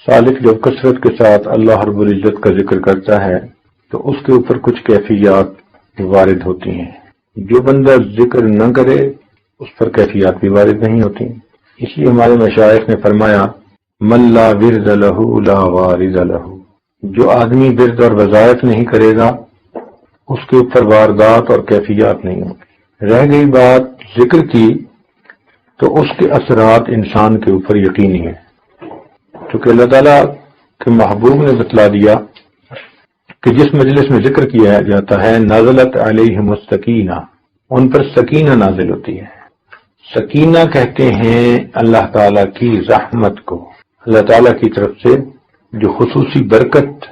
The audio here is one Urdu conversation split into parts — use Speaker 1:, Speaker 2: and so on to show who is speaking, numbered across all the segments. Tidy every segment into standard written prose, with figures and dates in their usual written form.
Speaker 1: سالک جب کثرت کے ساتھ اللہ رب العزت کا ذکر کرتا ہے تو اس کے اوپر کچھ کیفیات وارد ہوتی ہیں. جو بندہ ذکر نہ کرے اس پر کیفیات بھی وارد نہیں ہوتی. اس لیے ہمارے مشائخ نے فرمایا من لا ورد لہ لا وارد لہ. جو آدمی ورد اور وظائف نہیں کرے گا اس کے اوپر واردات اور کیفیات نہیں ہوگی. رہ گئی بات ذکر کی تو اس کے اثرات انسان کے اوپر یقینی ہیں، کیونکہ اللہ تعالیٰ کے محبوب نے بتلا دیا کہ جس مجلس میں ذکر کیا جاتا ہے نازلت علیہم السکینہ، ان پر سکینہ نازل ہوتی ہے. سکینہ کہتے ہیں اللہ تعالیٰ کی رحمت کو. اللہ تعالیٰ کی طرف سے جو خصوصی برکت،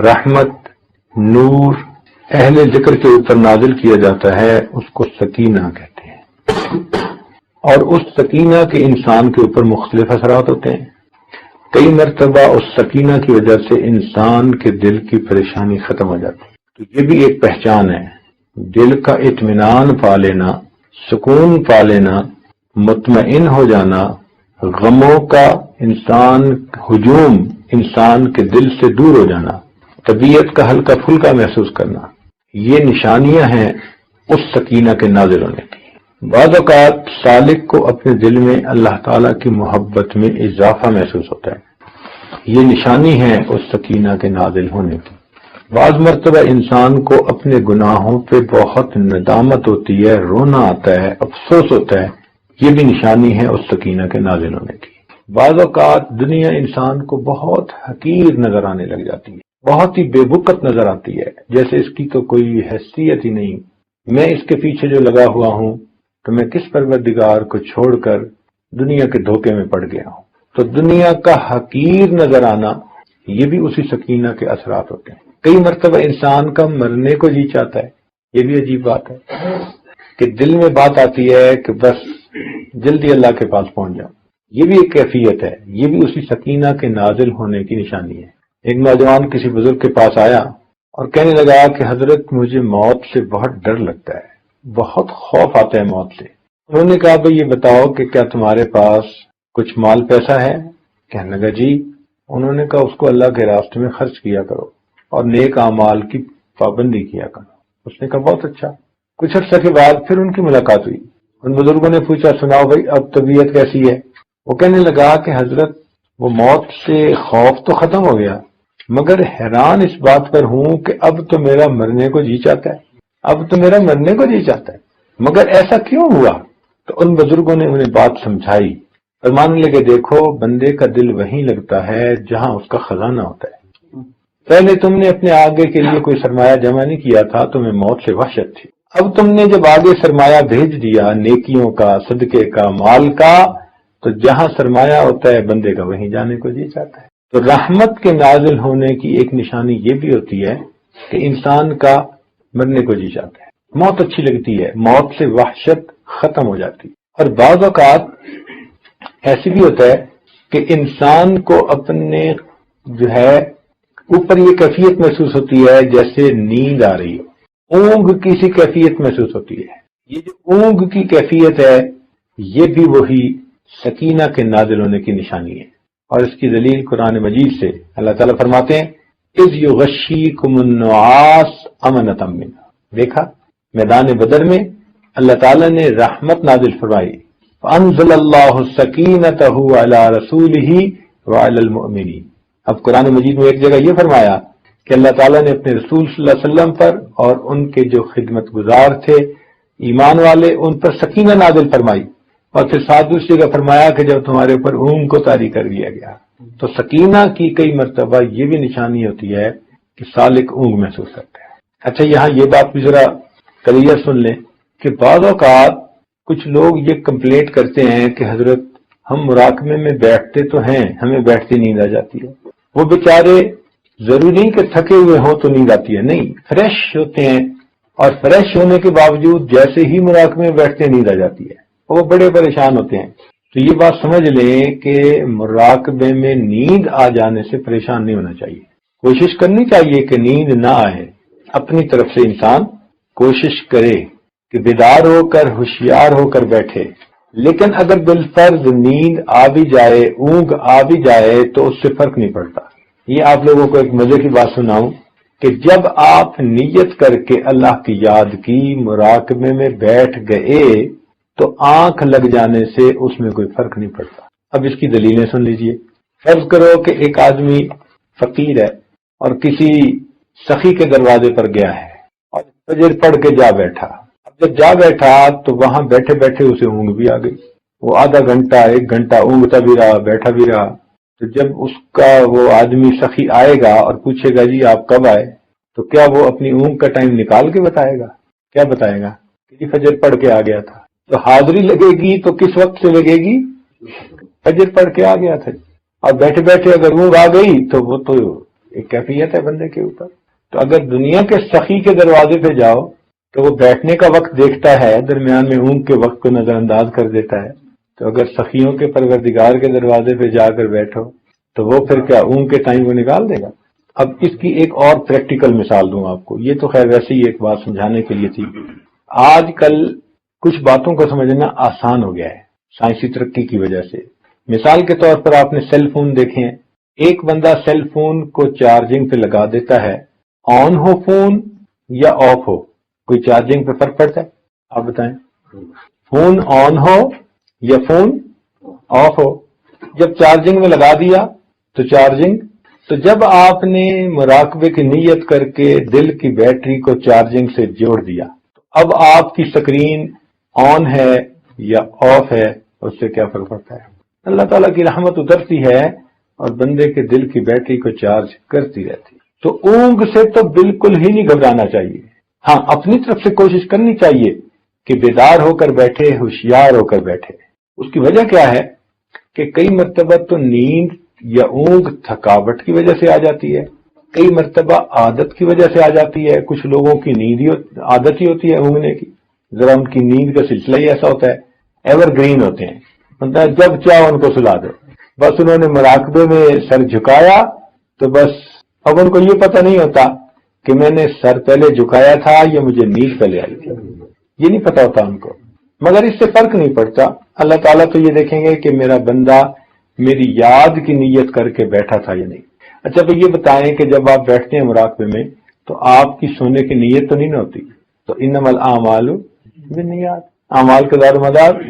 Speaker 1: رحمت، نور اہل ذکر کے اوپر نازل کیا جاتا ہے اس کو سکینہ کہتے ہیں. اور اس سکینہ کے انسان کے اوپر مختلف اثرات ہوتے ہیں. کئی مرتبہ اس سکینہ کی وجہ سے انسان کے دل کی پریشانی ختم ہو جاتی ہے. تو یہ بھی ایک پہچان ہے، دل کا اطمینان پا لینا، سکون پا لینا، مطمئن ہو جانا، غموں کا ہجوم انسان کے دل سے دور ہو جانا، طبیعت کا ہلکا پھلکا محسوس کرنا، یہ نشانیاں ہیں اس سکینہ کے نازل ہونے کی. بعض اوقات سالک کو اپنے دل میں اللہ تعالیٰ کی محبت میں اضافہ محسوس ہوتا ہے، یہ نشانی ہے اس سکینہ کے نازل ہونے کی. بعض مرتبہ انسان کو اپنے گناہوں پہ بہت ندامت ہوتی ہے، رونا آتا ہے، افسوس ہوتا ہے، یہ بھی نشانی ہے اس سکینہ کے نازل ہونے کی. بعض اوقات دنیا انسان کو بہت حقیر نظر آنے لگ جاتی ہے، بہت ہی بے وقت نظر آتی ہے، جیسے اس کی تو کوئی حیثیت ہی نہیں، میں اس کے پیچھے جو لگا ہوا ہوں تو میں کس پروردگار کو چھوڑ کر دنیا کے دھوکے میں پڑ گیا ہوں. تو دنیا کا حقیر نظر آنا یہ بھی اسی سکینہ کے اثرات ہوتے ہیں. کئی مرتبہ انسان کا مرنے کو جی چاہتا ہے، یہ بھی عجیب بات ہے کہ دل میں بات آتی ہے کہ بس جلدی اللہ کے پاس پہنچ جاؤ. یہ بھی ایک کیفیت ہے، یہ بھی اسی سکینہ کے نازل ہونے کی نشانی ہے. ایک نوجوان کسی بزرگ کے پاس آیا اور کہنے لگا کہ حضرت مجھے موت سے بہت ڈر لگتا ہے، بہت خوف آتا ہے موت سے. انہوں نے کہا بھئی یہ بتاؤ کہ کیا تمہارے پاس کچھ مال پیسہ ہے؟ کہنے لگا جی. انہوں نے کہا اس کو اللہ کے راستے میں خرچ کیا کرو اور نیک اعمال کی پابندی کیا کرو. اس نے کہا بہت اچھا. کچھ عرصہ کے بعد پھر ان کی ملاقات ہوئی. ان بزرگوں نے پوچھا سناؤ بھائی اب طبیعت کیسی ہے؟ وہ کہنے لگا کہ حضرت وہ موت سے خوف تو ختم ہو گیا، مگر حیران اس بات پر ہوں کہ اب تو میرا مرنے کو جی چاہتا ہے، اب تو میرا مرنے کو جی چاہتا ہے، مگر ایسا کیوں ہوا؟ تو ان بزرگوں نے انہیں بات سمجھائی اور ماننے لگے دیکھو بندے کا دل وہیں لگتا ہے جہاں اس کا خزانہ ہوتا ہے. پہلے تم نے اپنے آگے کے لیے کوئی سرمایہ جمع نہیں کیا تھا، تمہیں موت سے وحشت تھی. اب تم نے جب آگے سرمایہ بھیج دیا نیکیوں کا، صدقے کا، مال کا، تو جہاں سرمایہ ہوتا ہے بندے کا وہیں جانے کو جی چاہتا ہے. تو رحمت کے نازل ہونے کی ایک نشانی یہ بھی ہوتی ہے کہ انسان کا مرنے کو جی چاہتا ہے، موت اچھی لگتی ہے، موت سے وحشت ختم ہو جاتی ہے. اور بعض اوقات ایسی بھی ہوتا ہے کہ انسان کو اپنے جو ہے اوپر یہ کیفیت محسوس ہوتی ہے جیسے نیند آ رہی ہو، اونگ کی سی کیفیت محسوس ہوتی ہے. یہ جو اونگ کی کیفیت ہے یہ بھی وہی سکینہ کے نازل ہونے کی نشانی ہے. اور اس کی دلیل قرآن مجید سے اللہ تعالیٰ فرماتے ہیں اذ یغشیکم النعاس امنۃ منہ. دیکھا میدان بدر میں اللہ تعالیٰ نے رحمت نازل فرمائی، فانزل اللہ سکینتہ علی رسولہ وعلی المؤمنین. اب قرآن مجید میں ایک جگہ یہ فرمایا کہ اللہ تعالیٰ نے اپنے رسول صلی اللہ علیہ وسلم پر اور ان کے جو خدمت گزار تھے ایمان والے ان پر سکینہ نازل فرمائی، اور پھر ساتھ دوسری جگہ فرمایا کہ جب تمہارے اوپر اونگ کو طاری کر دیا گیا. تو سکینہ کی کئی مرتبہ یہ بھی نشانی ہوتی ہے کہ سالک اونگ محسوس کرتا ہے. اچھا یہاں یہ بات بھی ذرا کلیئر سن لیں کہ بعض اوقات کچھ لوگ یہ کمپلینٹ کرتے ہیں کہ حضرت ہم مراقبے میں بیٹھتے تو ہیں ہمیں بیٹھتی نیند آ جاتی ہے. وہ بیچارے ضروری نہیں کہ تھکے ہوئے ہوں تو نیند آتی ہے، نہیں، فریش ہوتے ہیں اور فریش ہونے کے باوجود جیسے ہی مراقبے میں بیٹھتے نیند آ جاتی ہے، وہ بڑے پریشان ہوتے ہیں. تو یہ بات سمجھ لیں کہ مراقبے میں نیند آ جانے سے پریشان نہیں ہونا چاہیے. کوشش کرنی چاہیے کہ نیند نہ آئے. اپنی طرف سے انسان کوشش کرے کہ بیدار ہو کر ہوشیار ہو کر بیٹھے لیکن اگر بالفرض نیند آ بھی جائے، اونگ آ بھی جائے تو اس سے فرق نہیں پڑتا۔ یہ آپ لوگوں کو ایک مزے کی بات سناؤں کہ جب آپ نیت کر کے اللہ کی یاد کی، مراقبے میں بیٹھ گئے تو آنکھ لگ جانے سے اس میں کوئی فرق نہیں پڑتا۔ اب اس کی دلیلیں سن لیجئے۔ فرض کرو کہ ایک آدمی فقیر ہے اور کسی سخی کے دروازے پر گیا ہے اور فجر پڑھ کے جا بیٹھا۔ اب جب جا بیٹھا تو وہاں بیٹھے بیٹھے اسے اونگ بھی آ گئی۔ وہ آدھا گھنٹہ ایک گھنٹہ اونگتا بھی رہا، بیٹھا بھی رہا۔ تو جب اس کا وہ آدمی سخی آئے گا اور پوچھے گا جی آپ کب آئے، تو کیا وہ اپنی اونگ کا ٹائم نکال کے بتائے گا؟ کیا بتائے گا کہ جی فجر پڑھ کے آ گیا تھا۔ تو حاضری لگے گی تو کس وقت سے لگے گی؟ فجر پڑھ کے آ گیا تھا۔ اور بیٹھے بیٹھے اگر اونگ آ گئی تو وہ تو ایک کیفیت ہے بندے کے اوپر۔ تو اگر دنیا کے سخی کے دروازے پہ جاؤ تو وہ بیٹھنے کا وقت دیکھتا ہے، درمیان میں اونگ کے وقت کو نظر انداز کر دیتا ہے۔ تو اگر سخیوں کے پروردگار کے دروازے پہ جا کر بیٹھو تو وہ پھر کیا اونگ کے ٹائم کو نکال دے گا؟ اب اس کی ایک اور پریکٹیکل مثال دوں آپ کو، یہ تو خیر ویسے ہی ایک بات سمجھانے کے لیے تھی۔ آج کل کچھ باتوں کو سمجھنا آسان ہو گیا ہے سائنسی ترقی کی وجہ سے۔ مثال کے طور پر آپ نے سیل فون دیکھے ہیں۔ ایک بندہ سیل فون کو چارجنگ پہ لگا دیتا ہے، آن ہو فون یا آف ہو، کوئی چارجنگ پہ فرق پڑتا ہے؟ آپ بتائیں۔ فون آن ہو یا فون آف ہو، جب چارجنگ میں لگا دیا تو چارجنگ۔ تو جب آپ نے مراقبے کی نیت کر کے دل کی بیٹری کو چارجنگ سے جوڑ دیا تو اب آپ کی سکرین آن ہے یا آف ہے، اس سے کیا فرق پڑتا ہے؟ اللہ تعالیٰ کی رحمت اترتی ہے اور بندے کے دل کی بیٹری کو چارج کرتی رہتی۔ تو اونگ سے تو بالکل ہی نہیں گھبرانا چاہیے۔ ہاں اپنی طرف سے کوشش کرنی چاہیے کہ بیدار ہو کر بیٹھے، ہوشیار ہو کر بیٹھے۔ اس کی وجہ کیا ہے کہ کئی مرتبہ تو نیند یا اونگ تھکاوٹ کی وجہ سے آ جاتی ہے، کئی مرتبہ عادت کی وجہ سے آ جاتی ہے۔ کچھ لوگوں کی نیند ہی عادت ہی ہوتی ہے اونگنے کی، ذرا ان کی نیند کا سلسلہ ہی ایسا ہوتا ہے، ایور گرین ہوتے ہیں، ہوتا ہے جب چاہو ان کو سلا دو۔ بس انہوں نے مراقبے میں سر جھکایا تو بس اب ان کو یہ پتہ نہیں ہوتا کہ میں نے سر پہلے جھکایا تھا یا مجھے نیند پہلے آئی تھی، یہ نہیں پتا ہوتا ان کو، مگر اس سے فرق نہیں پڑتا۔ اللہ تعالیٰ تو یہ دیکھیں گے کہ میرا بندہ میری یاد کی نیت کر کے بیٹھا تھا یا نہیں۔ اچھا تو یہ بتائیں کہ جب آپ بیٹھتے ہیں مراقبے میں تو آپ کی سونے کی نیت تو نہیں ہوتی؟ تو انما الاعمال بالنیات، اعمال کا دار و مدار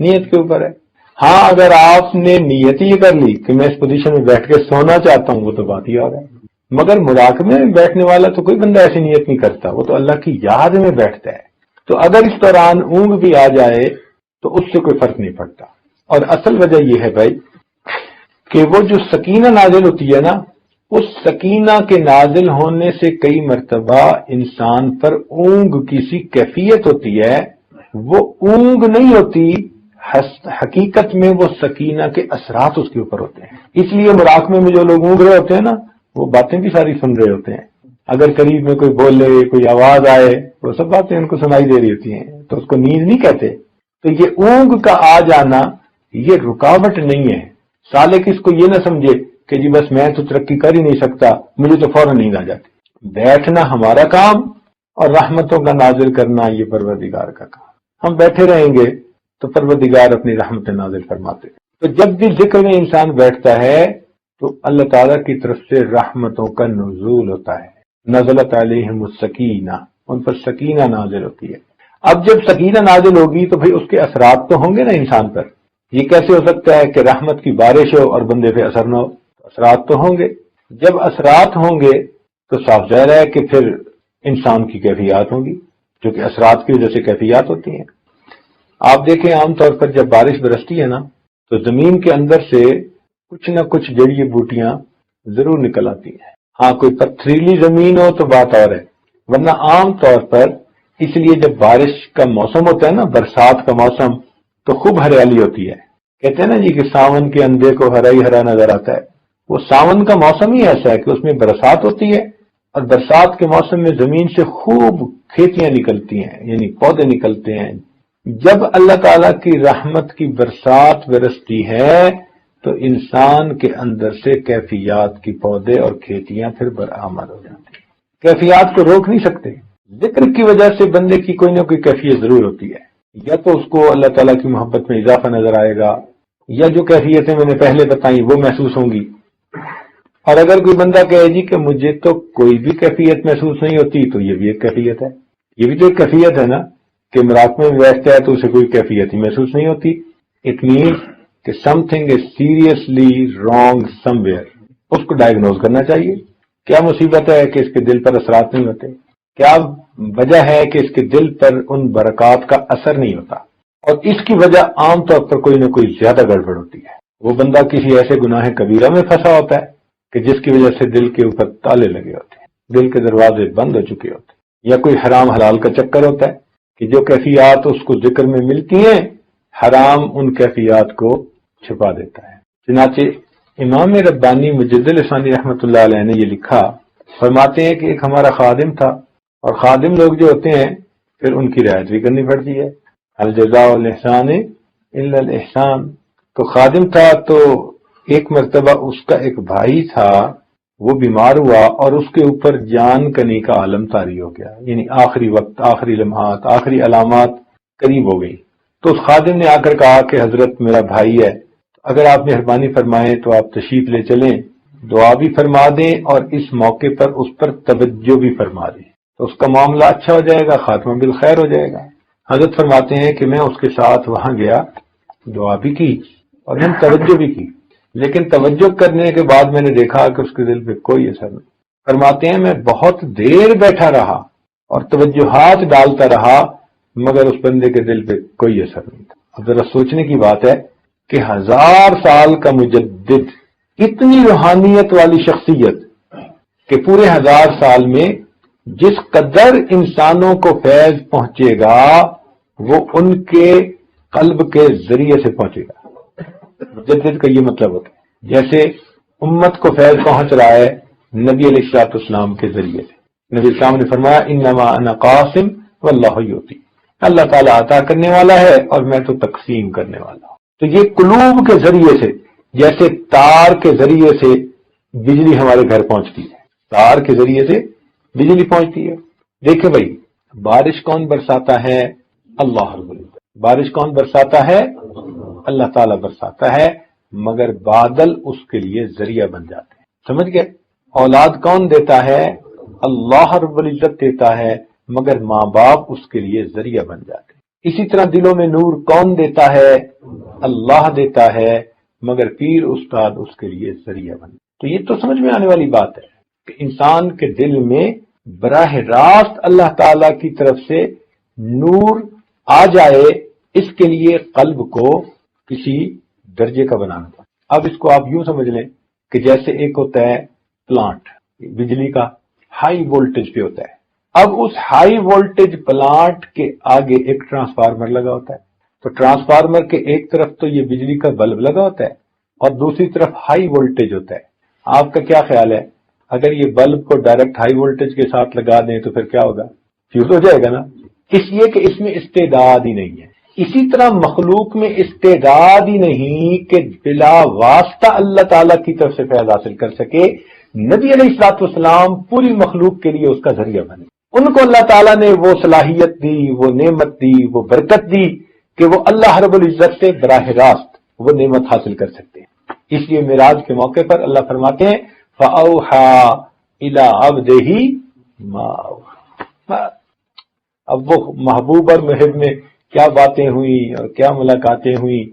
Speaker 1: نیت کے اوپر ہے۔ ہاں اگر آپ نے نیت ہی کر لی کہ میں اس پوزیشن میں بیٹھ کے سونا چاہتا ہوں، وہ تو بات ہی اور ہے۔ مگر مراقبے میں بیٹھنے والا تو کوئی بندہ ایسی نیت نہیں کرتا، وہ تو اللہ کی یاد میں بیٹھتا ہے۔ تو اگر اس دوران اونگ بھی آ جائے تو اس سے کوئی فرق نہیں پڑتا۔ اور اصل وجہ یہ ہے بھائی کہ وہ جو سکینہ نازل ہوتی ہے نا، اس سکینہ کے نازل ہونے سے کئی مرتبہ انسان پر اونگ کی سی کیفیت ہوتی ہے، وہ اونگ نہیں ہوتی، حقیقت میں وہ سکینہ کے اثرات اس کے اوپر ہوتے ہیں۔ اس لیے مراقبے میں جو لوگ اونگ رہے ہوتے ہیں نا، وہ باتیں بھی ساری سن رہے ہوتے ہیں۔ اگر قریب میں کوئی بولے، کوئی آواز آئے، وہ سب باتیں ان کو سنائی دے رہی ہوتی ہیں، تو اس کو نیند نہیں کہتے۔ تو یہ اونگ کا آ جانا یہ رکاوٹ نہیں ہے۔ سالک اس کو یہ نہ سمجھے کہ جی بس میں تو ترقی کر ہی نہیں سکتا، مجھے تو فوراً نیند آ جاتی۔ بیٹھنا ہمارا کام اور رحمتوں کا نازل کرنا یہ پروردگار کا کام۔ ہم بیٹھے رہیں گے تو پروردگار اپنی رحمت نازل فرماتے ہیں۔ تو جب بھی ذکر میں انسان بیٹھتا ہے تو اللہ تعالیٰ کی طرف سے رحمتوں کا نزول ہوتا ہے۔ نزلت علیہم السکینہ، ان پر سکینہ نازل ہوتی ہے۔ اب جب سکینہ نازل ہوگی تو بھئی اس کے اثرات تو ہوں گے نا انسان پر۔ یہ کیسے ہو سکتا ہے کہ رحمت کی بارش ہو اور بندے پہ اثر نہ ہو؟ اثرات تو ہوں گے۔ جب اثرات ہوں گے تو صاف ظاہر ہے کہ پھر انسان کی کیفیات ہوں گی، جو کہ اثرات کی وجہ سے کیفیات ہوتی ہیں۔ آپ دیکھیں عام طور پر جب بارش برستی ہے نا تو زمین کے اندر سے کچھ نہ کچھ جڑی بوٹیاں ضرور نکل آتی ہیں۔ ہاں کوئی پتھریلی زمین ہو تو بات اور ہے، ورنہ عام طور پر اس لیے جب بارش کا موسم ہوتا ہے نا، برسات کا موسم، تو خوب ہریالی ہوتی ہے۔ کہتے ہیں نا جی کہ ساون کے اندھے کو ہرا ہی ہرا نظر آتا ہے۔ وہ ساون کا موسم ہی ایسا ہے کہ اس میں برسات ہوتی ہے، اور برسات کے موسم میں زمین سے خوب کھیتیاں نکلتی ہیں، یعنی پودے نکلتے ہیں۔ جب اللہ تعالیٰ کی رحمت کی برسات برستی ہے تو انسان کے اندر سے کیفیات کی پودے اور کھیتیاں پھر برآمد ہو جاتی ہیں۔ کیفیات کو روک نہیں سکتے، ذکر کی وجہ سے بندے کی کوئی نہ کوئی کیفیت ضرور ہوتی ہے۔ یا تو اس کو اللہ تعالیٰ کی محبت میں اضافہ نظر آئے گا، یا جو کیفیتیں میں نے پہلے بتائیں وہ محسوس ہوں گی۔ اور اگر کوئی بندہ کہے جی کہ مجھے تو کوئی بھی کیفیت محسوس نہیں ہوتی، تو یہ بھی ایک کیفیت ہے، یہ بھی تو ایک کیفیت ہے نا، کہ مراقبے میں بیٹھتا ہے تو اسے کوئی کیفیت ہی محسوس نہیں ہوتی۔ اٹ مینس کہ something is seriously wrong somewhere, اس کو ڈائگنوز کرنا چاہیے۔ کیا مصیبت ہے کہ اس کے دل پر اثرات نہیں ہوتے؟ کیا وجہ ہے کہ اس کے دل پر ان برکات کا اثر نہیں ہوتا؟ اور اس کی وجہ عام طور پر کوئی نہ کوئی زیادہ گڑبڑ ہوتی ہے۔ وہ بندہ کسی ایسے گناہ کبیرہ میں پھنسا ہوتا ہے کہ جس کی وجہ سے دل کے اوپر تالے لگے ہوتے ہیں، دل کے دروازے بند ہو چکے ہوتے ہیں، یا کوئی حرام حلال کا چکر ہوتا ہے کہ جو کیفیات اس کو ذکر میں ملتی ہیں، حرام ان کیفیات کو چھپا دیتا ہے۔ چنانچہ امام ربانی مجد لسانی رحمۃ اللہ علیہ نے یہ لکھا، فرماتے ہیں کہ ایک ہمارا خادم تھا، اور خادم لوگ جو ہوتے ہیں پھر ان کی رعایت بھی کرنی پڑتی ہے، الجزاء الاحسان الا الاحسان۔ تو خادم تھا، تو ایک مرتبہ اس کا ایک بھائی تھا، وہ بیمار ہوا اور اس کے اوپر جان کنی کا عالم طاری ہو گیا، یعنی آخری وقت، آخری لمحات، آخری علامات قریب ہو گئی۔ تو اس خادم نے آ کر کہا کہ حضرت میرا بھائی ہے، اگر آپ مہربانی فرمائیں تو آپ تشریف لے چلیں، دعا بھی فرما دیں اور اس موقع پر اس پر توجہ بھی فرما دیں، تو اس کا معاملہ اچھا ہو جائے گا، خاتمہ بالخیر ہو جائے گا۔ حضرت فرماتے ہیں کہ میں اس کے ساتھ وہاں گیا، دعا بھی کی اور ہم توجہ بھی کی، لیکن توجہ کرنے کے بعد میں نے دیکھا کہ اس کے دل پہ کوئی اثر نہیں۔ فرماتے ہیں میں بہت دیر بیٹھا رہا اور توجہات ڈالتا رہا، مگر اس بندے کے دل پہ کوئی اثر نہیں تھا۔ اب ذرا سوچنے کی بات ہے کہ 1000 سال کا مجدد، اتنی روحانیت والی شخصیت کہ پورے 1000 سال میں جس قدر انسانوں کو فیض پہنچے گا وہ ان کے قلب کے ذریعے سے پہنچے گا۔ مجدد کا یہ مطلب ہوتا ہے جیسے امت کو فیض پہنچ رہا ہے نبی علیہ الصلوۃ والسلام کے ذریعے سے۔ نبی السلام نے فرمایا انما انا قاسم واللہ یعطی، اللہ تعالیٰ عطا کرنے والا ہے اور میں تو تقسیم کرنے والا ہوں۔ تو یہ قلوب کے ذریعے سے، جیسے تار کے ذریعے سے بجلی ہمارے گھر پہنچتی ہے، تار کے ذریعے سے بجلی پہنچتی ہے۔ دیکھیں بھائی، بارش کون برساتا ہے؟ اللہ رب العزت۔ بارش کون برساتا ہے؟ اللہ تعالیٰ برساتا ہے، مگر بادل اس کے لیے ذریعہ بن جاتے ہیں۔ سمجھ گئے؟ اولاد کون دیتا ہے؟ اللہ رب العزت دیتا ہے، مگر ماں باپ اس کے لیے ذریعہ بن جاتے ہیں۔ اسی طرح دلوں میں نور کون دیتا ہے؟ اللہ دیتا ہے، مگر پیر استاد اس کے لیے ذریعہ بن جاتے ہیں۔ تو یہ تو سمجھ میں آنے والی بات ہے کہ انسان کے دل میں براہ راست اللہ تعالی کی طرف سے نور آ جائے، اس کے لیے قلب کو کسی درجے کا بنانا پڑتا۔ اب اس کو آپ یوں سمجھ لیں کہ جیسے ایک ہوتا ہے پلانٹ، بجلی کا ہائی وولٹیج پہ ہوتا ہے، اب اس ہائی وولٹیج پلانٹ کے آگے ایک ٹرانسفارمر لگا ہوتا ہے، تو ٹرانسفارمر کے ایک طرف تو یہ بجلی کا بلب لگا ہوتا ہے اور دوسری طرف ہائی وولٹیج ہوتا ہے۔ آپ کا کیا خیال ہے اگر یہ بلب کو ڈائریکٹ ہائی وولٹیج کے ساتھ لگا دیں تو پھر کیا ہوگا؟ فیوز ہو جائے گا نا، اس لیے کہ اس میں استعداد ہی نہیں ہے۔ اسی طرح مخلوق میں استعداد ہی نہیں کہ بلا واسطہ اللہ تعالیٰ کی طرف سے فیض حاصل کر سکے۔ نبی علیہ الصلوۃ والسلام پوری مخلوق کے لیے اس کا ذریعہ بنے، ان کو اللہ تعالیٰ نے وہ صلاحیت دی، وہ نعمت دی، وہ برکت دی کہ وہ اللہ رب العزت سے براہ راست وہ نعمت حاصل کر سکتے ہیں۔ اس لیے معراج کے موقع پر اللہ فرماتے ہیں فَأَوْحَى إِلَىٰ عَبْدِهِ مَا أَوْحَىٰ۔ اب وہ محبوب اور محب میں کیا باتیں ہوئیں اور کیا ملاقاتیں ہوئیں،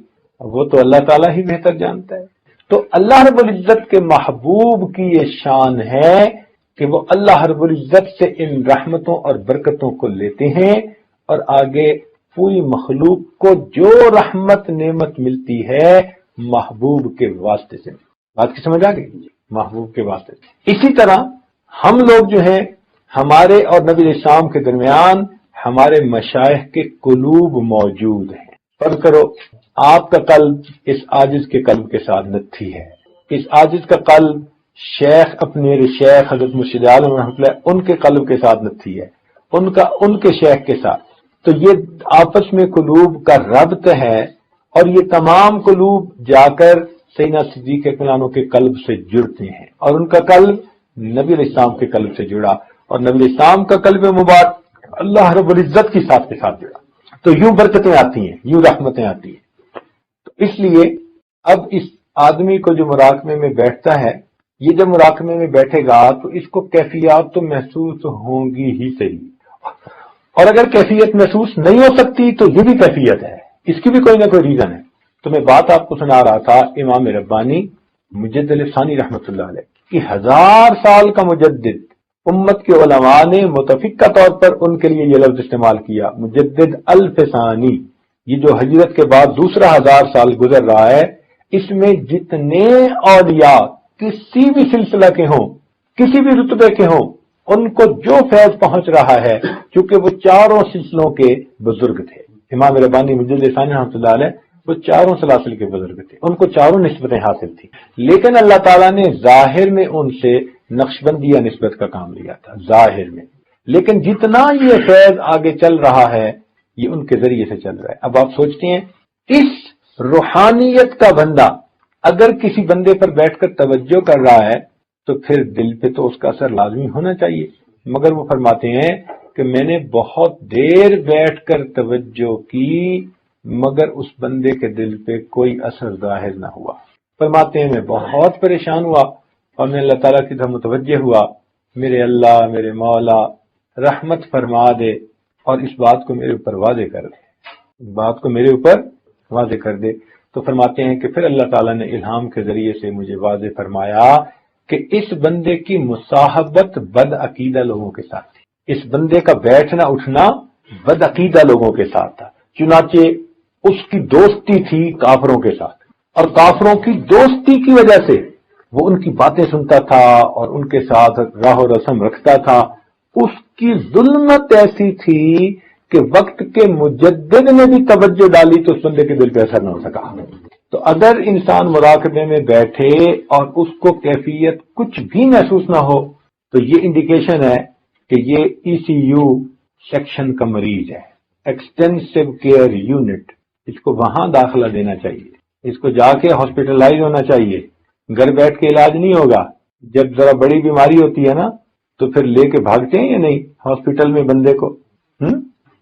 Speaker 1: وہ تو اللہ تعالیٰ ہی بہتر جانتا ہے۔ تو اللہ رب العزت کے محبوب کی یہ شان ہے کہ وہ اللہ رب العزت سے ان رحمتوں اور برکتوں کو لیتے ہیں اور آگے پوری مخلوق کو جو رحمت نعمت ملتی ہے محبوب کے واسطے سے۔ بات کی سمجھ آ گئی؟ محبوب کے واسطے سے۔ اسی طرح ہم لوگ جو ہیں، ہمارے اور نبی علیہ السلام کے درمیان ہمارے مشائخ کے قلوب موجود ہیں۔ فرض کرو آپ کا قلب اس عاجز کے قلب کے ساتھ نتھی ہے، اس عاجز کا قلب شیخ اپنے شیخ حضرت مرشد عالم رحمۃ اللہ ان کے قلب کے ساتھ نتھی ہے، ان کے شیخ کے ساتھ، تو یہ آپس میں قلوب کا ربط ہے، اور یہ تمام قلوب جا کر سیدنا صدیق اکبر کے قلب سے جڑتے ہیں، اور ان کا قلب نبی علیہ السلام کے قلب سے جڑا، اور نبی علیہ السلام کا قلب مبارک اللہ رب العزت کی ساتھ کے ساتھ جڑا۔ تو یوں برکتیں آتی ہیں، یوں رحمتیں آتی ہیں۔ تو اس لیے اب اس آدمی کو جو مراقبے میں بیٹھتا ہے، یہ جب مراقبے میں بیٹھے گا تو اس کو کیفیات تو محسوس ہوں گی ہی صحیح، اور اگر کیفیت محسوس نہیں ہو سکتی تو یہ بھی کیفیت ہے، اس کی بھی کوئی نہ کوئی ریزن ہے۔ تو میں بات آپ کو سنا رہا تھا امام ربانی مجدد ثانی رحمۃ اللہ علیہ کہ 1000 سال کا مجدد، امت کے علماء نے متفقہ طور پر ان کے لیے یہ لفظ استعمال کیا، مجدد الف ثانی، یہ جو ہجرت کے بعد دوسرا 1000 سال گزر رہا ہے، اس میں جتنے اولیاء کسی بھی سلسلہ کے ہوں، کسی بھی رتبے کے ہوں، ان کو جو فیض پہنچ رہا ہے، چونکہ وہ چاروں سلسلوں کے بزرگ تھے، امام ربانی مجدد ثانی رحمۃ اللہ علیہ وہ چاروں سلاسل کے بزرگ تھے، ان کو چاروں نسبتیں حاصل تھی، لیکن اللہ تعالیٰ نے ظاہر میں ان سے نقشبندیہ نسبت کا کام لیا تھا ظاہر میں، لیکن جتنا یہ فیض آگے چل رہا ہے یہ ان کے ذریعے سے چل رہا ہے۔ اب آپ سوچتے ہیں اس روحانیت کا بندہ اگر کسی بندے پر بیٹھ کر توجہ کر رہا ہے تو پھر دل پہ تو اس کا اثر لازمی ہونا چاہیے، مگر وہ فرماتے ہیں کہ میں نے بہت دیر بیٹھ کر توجہ کی مگر اس بندے کے دل پہ کوئی اثر ظاہر نہ ہوا۔ فرماتے ہیں میں بہت پریشان ہوا اور میں اللہ تعالیٰ کی طرف متوجہ ہوا، میرے اللہ، میرے مولا رحمت فرما دے اور اس بات کو میرے اوپر واضح کر دے، اس بات کو میرے اوپر واضح کر دے۔ تو فرماتے ہیں کہ پھر اللہ تعالیٰ نے الہام کے ذریعے سے مجھے واضح فرمایا کہ اس بندے کی مصاحبت بد عقیدہ لوگوں کے ساتھ تھی، اس بندے کا بیٹھنا اٹھنا بد عقیدہ لوگوں کے ساتھ تھا، چنانچہ اس کی دوستی تھی کافروں کے ساتھ، اور کافروں کی دوستی کی وجہ سے وہ ان کی باتیں سنتا تھا اور ان کے ساتھ راہ و رسم رکھتا تھا۔ اس کی ظلمت ایسی تھی کہ وقت کے مجدد نے بھی توجہ ڈالی تو اس بندے کے دل پہ اثر نہ ہو سکا۔ تو اگر انسان مراقبے میں بیٹھے اور اس کو کیفیت کچھ بھی محسوس نہ ہو تو یہ انڈیکیشن ہے کہ یہ ای سی یو سیکشن کا مریض ہے، ایکسٹینسو کیئر یونٹ، اس کو وہاں داخلہ دینا چاہیے، اس کو جا کے ہاسپٹلائز ہونا چاہیے، گھر بیٹھ کے علاج نہیں ہوگا۔ جب ذرا بڑی بیماری ہوتی ہے نا تو پھر لے کے بھاگتے ہیں یا نہیں ہاسپٹل میں بندے کو،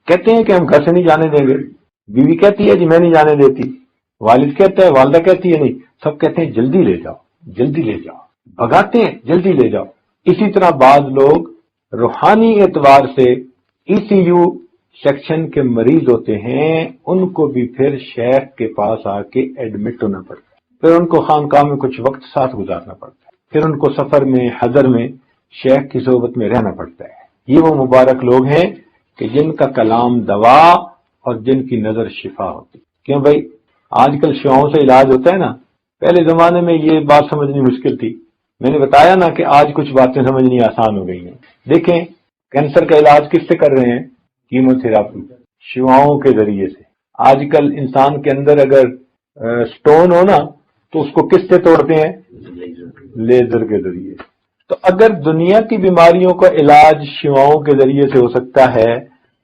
Speaker 1: کہتے ہیں کہ ہم گھر سے نہیں جانے دیں گے، بیوی کہتی ہے جی میں نہیں جانے دیتی، والد کہتا ہے، والدہ کہتی ہے نہیں، سب کہتے ہیں جلدی لے جاؤ جلدی لے جاؤ، بھگاتے ہیں جلدی لے جاؤ۔ اسی طرح بعض لوگ روحانی اعتبار سے ای سی یو سیکشن کے مریض ہوتے ہیں، ان کو بھی پھر شیخ کے پاس آ کے ایڈمٹ ہونا پڑتا ہے، پھر ان کو خانقاہ میں کچھ وقت ساتھ گزارنا پڑتا ہے، پھر ان کو سفر میں حضر میں شیخ کی صحبت میں رہنا پڑتا ہے۔ یہ وہ مبارک لوگ ہیں کہ جن کا کلام دوا اور جن کی نظر شفا ہوتی۔ کیوں بھائی آج کل شعاؤں سے علاج ہوتا ہے نا، پہلے زمانے میں یہ بات سمجھنی مشکل تھی، میں نے بتایا نا کہ آج کچھ باتیں سمجھنی آسان ہو گئی ہیں۔ دیکھیں کینسر کا علاج کس سے کر رہے ہیں؟ کیمو تھراپی، شعاؤں کے ذریعے سے۔ آج کل انسان کے اندر اگر سٹون ہو نا تو اس کو کس سے توڑتے ہیں؟ لیزر کے ذریعے۔ تو اگر دنیا کی بیماریوں کا علاج شعاؤں کے ذریعے سے ہو سکتا ہے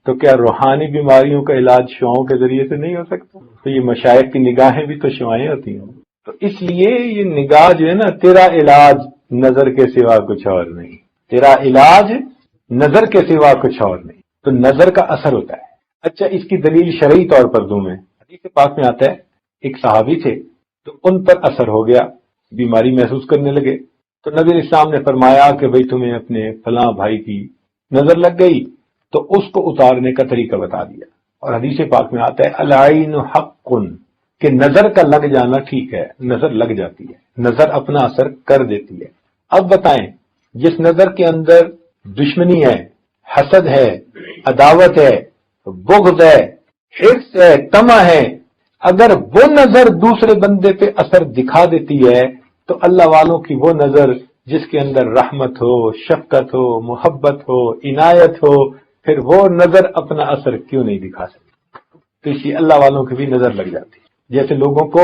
Speaker 1: تو کیا روحانی بیماریوں کا علاج شعاؤں کے ذریعے سے نہیں ہو سکتا؟ تو یہ مشائخ کی نگاہیں بھی تو شعائیں ہوتی ہیں، تو اس لیے یہ نگاہ جو ہے نا، تیرا علاج نظر کے سوا کچھ اور نہیں، تیرا علاج نظر کے سوا کچھ اور نہیں، تو نظر کا اثر ہوتا ہے۔ اچھا اس کی دلیل شرعی طور پر دوں میں، حدیث پاک میں آتا ہے ایک صحابی تھے تو ان پر اثر ہو گیا، بیماری محسوس کرنے لگے، تو نبی اسلام نے فرمایا کہ بھئی تمہیں اپنے فلاں بھائی کی نظر لگ گئی، تو اس کو اتارنے کا طریقہ بتا دیا۔ اور حدیث پاک میں آتا ہے العین حق، کہ نظر کا لگ جانا ٹھیک ہے، نظر لگ جاتی ہے، نظر اپنا اثر کر دیتی ہے۔ اب بتائیں جس نظر کے اندر دشمنی ہے، حسد ہے، عداوت ہے، بغض ہے، حرص ہے، طمع ہے، اگر وہ نظر دوسرے بندے پہ اثر دکھا دیتی ہے تو اللہ والوں کی وہ نظر جس کے اندر رحمت ہو، شفقت ہو، محبت ہو، عنایت ہو، پھر وہ نظر اپنا اثر کیوں نہیں دکھا سکتی؟ تو اسی اللہ والوں کی بھی نظر لگ جاتی ہے۔ جیسے لوگوں کو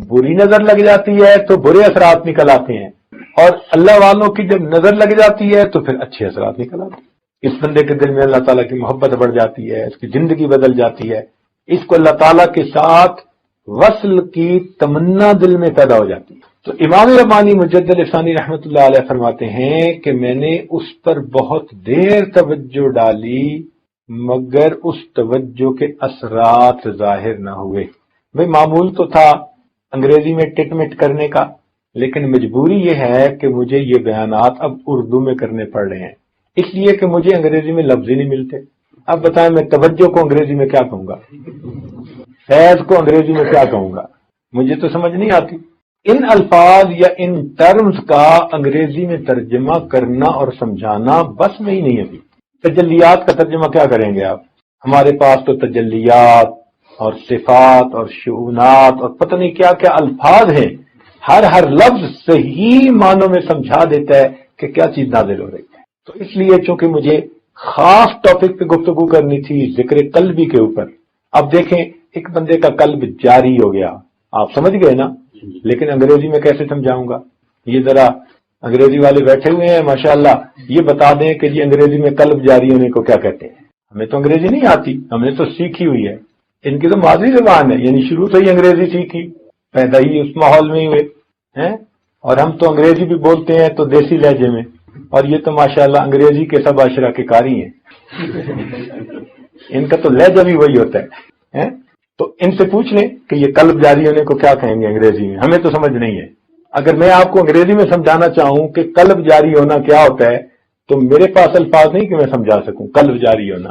Speaker 1: بری نظر لگ جاتی ہے تو برے اثرات نکل آتے ہیں، اور اللہ والوں کی جب نظر لگ جاتی ہے تو پھر اچھے اثرات نکل آتے ہیں۔ اس بندے کے دل میں اللہ تعالیٰ کی محبت بڑھ جاتی ہے، اس کی زندگی بدل جاتی ہے، اس کو اللہ تعالیٰ کے ساتھ وصل کی تمنا دل میں پیدا ہو جاتی ہے۔ تو امام ربانی مجدد ثانی رحمۃ اللہ علیہ فرماتے ہیں کہ میں نے اس پر بہت دیر توجہ ڈالی مگر اس توجہ کے اثرات ظاہر نہ ہوئے۔ بھئی معمول تو تھا انگریزی میں ٹٹ مٹ کرنے کا، لیکن مجبوری یہ ہے کہ مجھے یہ بیانات اب اردو میں کرنے پڑ رہے ہیں، اس لیے کہ مجھے انگریزی میں لفظ ہی نہیں ملتے۔ اب بتائیں میں توجہ کو انگریزی میں کیا کہوں گا، فیض کو انگریزی میں کیا کہوں گا، مجھے تو سمجھ نہیں آتی۔ ان الفاظ یا ان ٹرمز کا انگریزی میں ترجمہ کرنا اور سمجھانا بس میں ہی نہیں ابھی۔ تجلیات کا ترجمہ کیا کریں گے آپ؟ ہمارے پاس تو تجلیات اور صفات اور شؤونات اور پتہ نہیں کیا کیا الفاظ ہیں، ہر لفظ صحیح معنوں میں سمجھا دیتا ہے کہ کیا چیز نازل ہو رہی ہے۔ تو اس لیے چونکہ مجھے خاص ٹاپک پہ گفتگو کرنی تھی، ذکر قلبی کے اوپر۔ اب دیکھیں ایک بندے کا قلب جاری ہو گیا، آپ سمجھ گئے نا، لیکن انگریزی میں کیسے سمجھاؤں گا؟ یہ ذرا انگریزی والے بیٹھے ہوئے ہیں ماشاءاللہ، یہ بتا دیں کہ جی انگریزی میں قلب جاری ہونے کو کیا کہتے ہیں۔ ہمیں تو انگریزی نہیں آتی، ہم نے تو سیکھی ہوئی ہے، ان کی تو مادری زبان ہے، یعنی شروع سے ہی انگریزی سیکھی، پیدا ہی اس ماحول میں ہی ہوئے ہیں، اور ہم تو انگریزی بھی بولتے ہیں تو دیسی لہجے میں، اور یہ تو ماشاءاللہ انگریزی کے سب عشرہ کے قاری ہیں ان کا تو لہجہ بھی وہی ہوتا ہے۔ تو ان سے پوچھ لیں کہ یہ قلب جاری ہونے کو کیا کہیں گے انگریزی میں، ہمیں تو سمجھ نہیں ہے۔ اگر میں آپ کو انگریزی میں سمجھانا چاہوں کہ قلب جاری ہونا کیا ہوتا ہے تو میرے پاس الفاظ نہیں کہ میں سمجھا سکوں قلب جاری ہونا،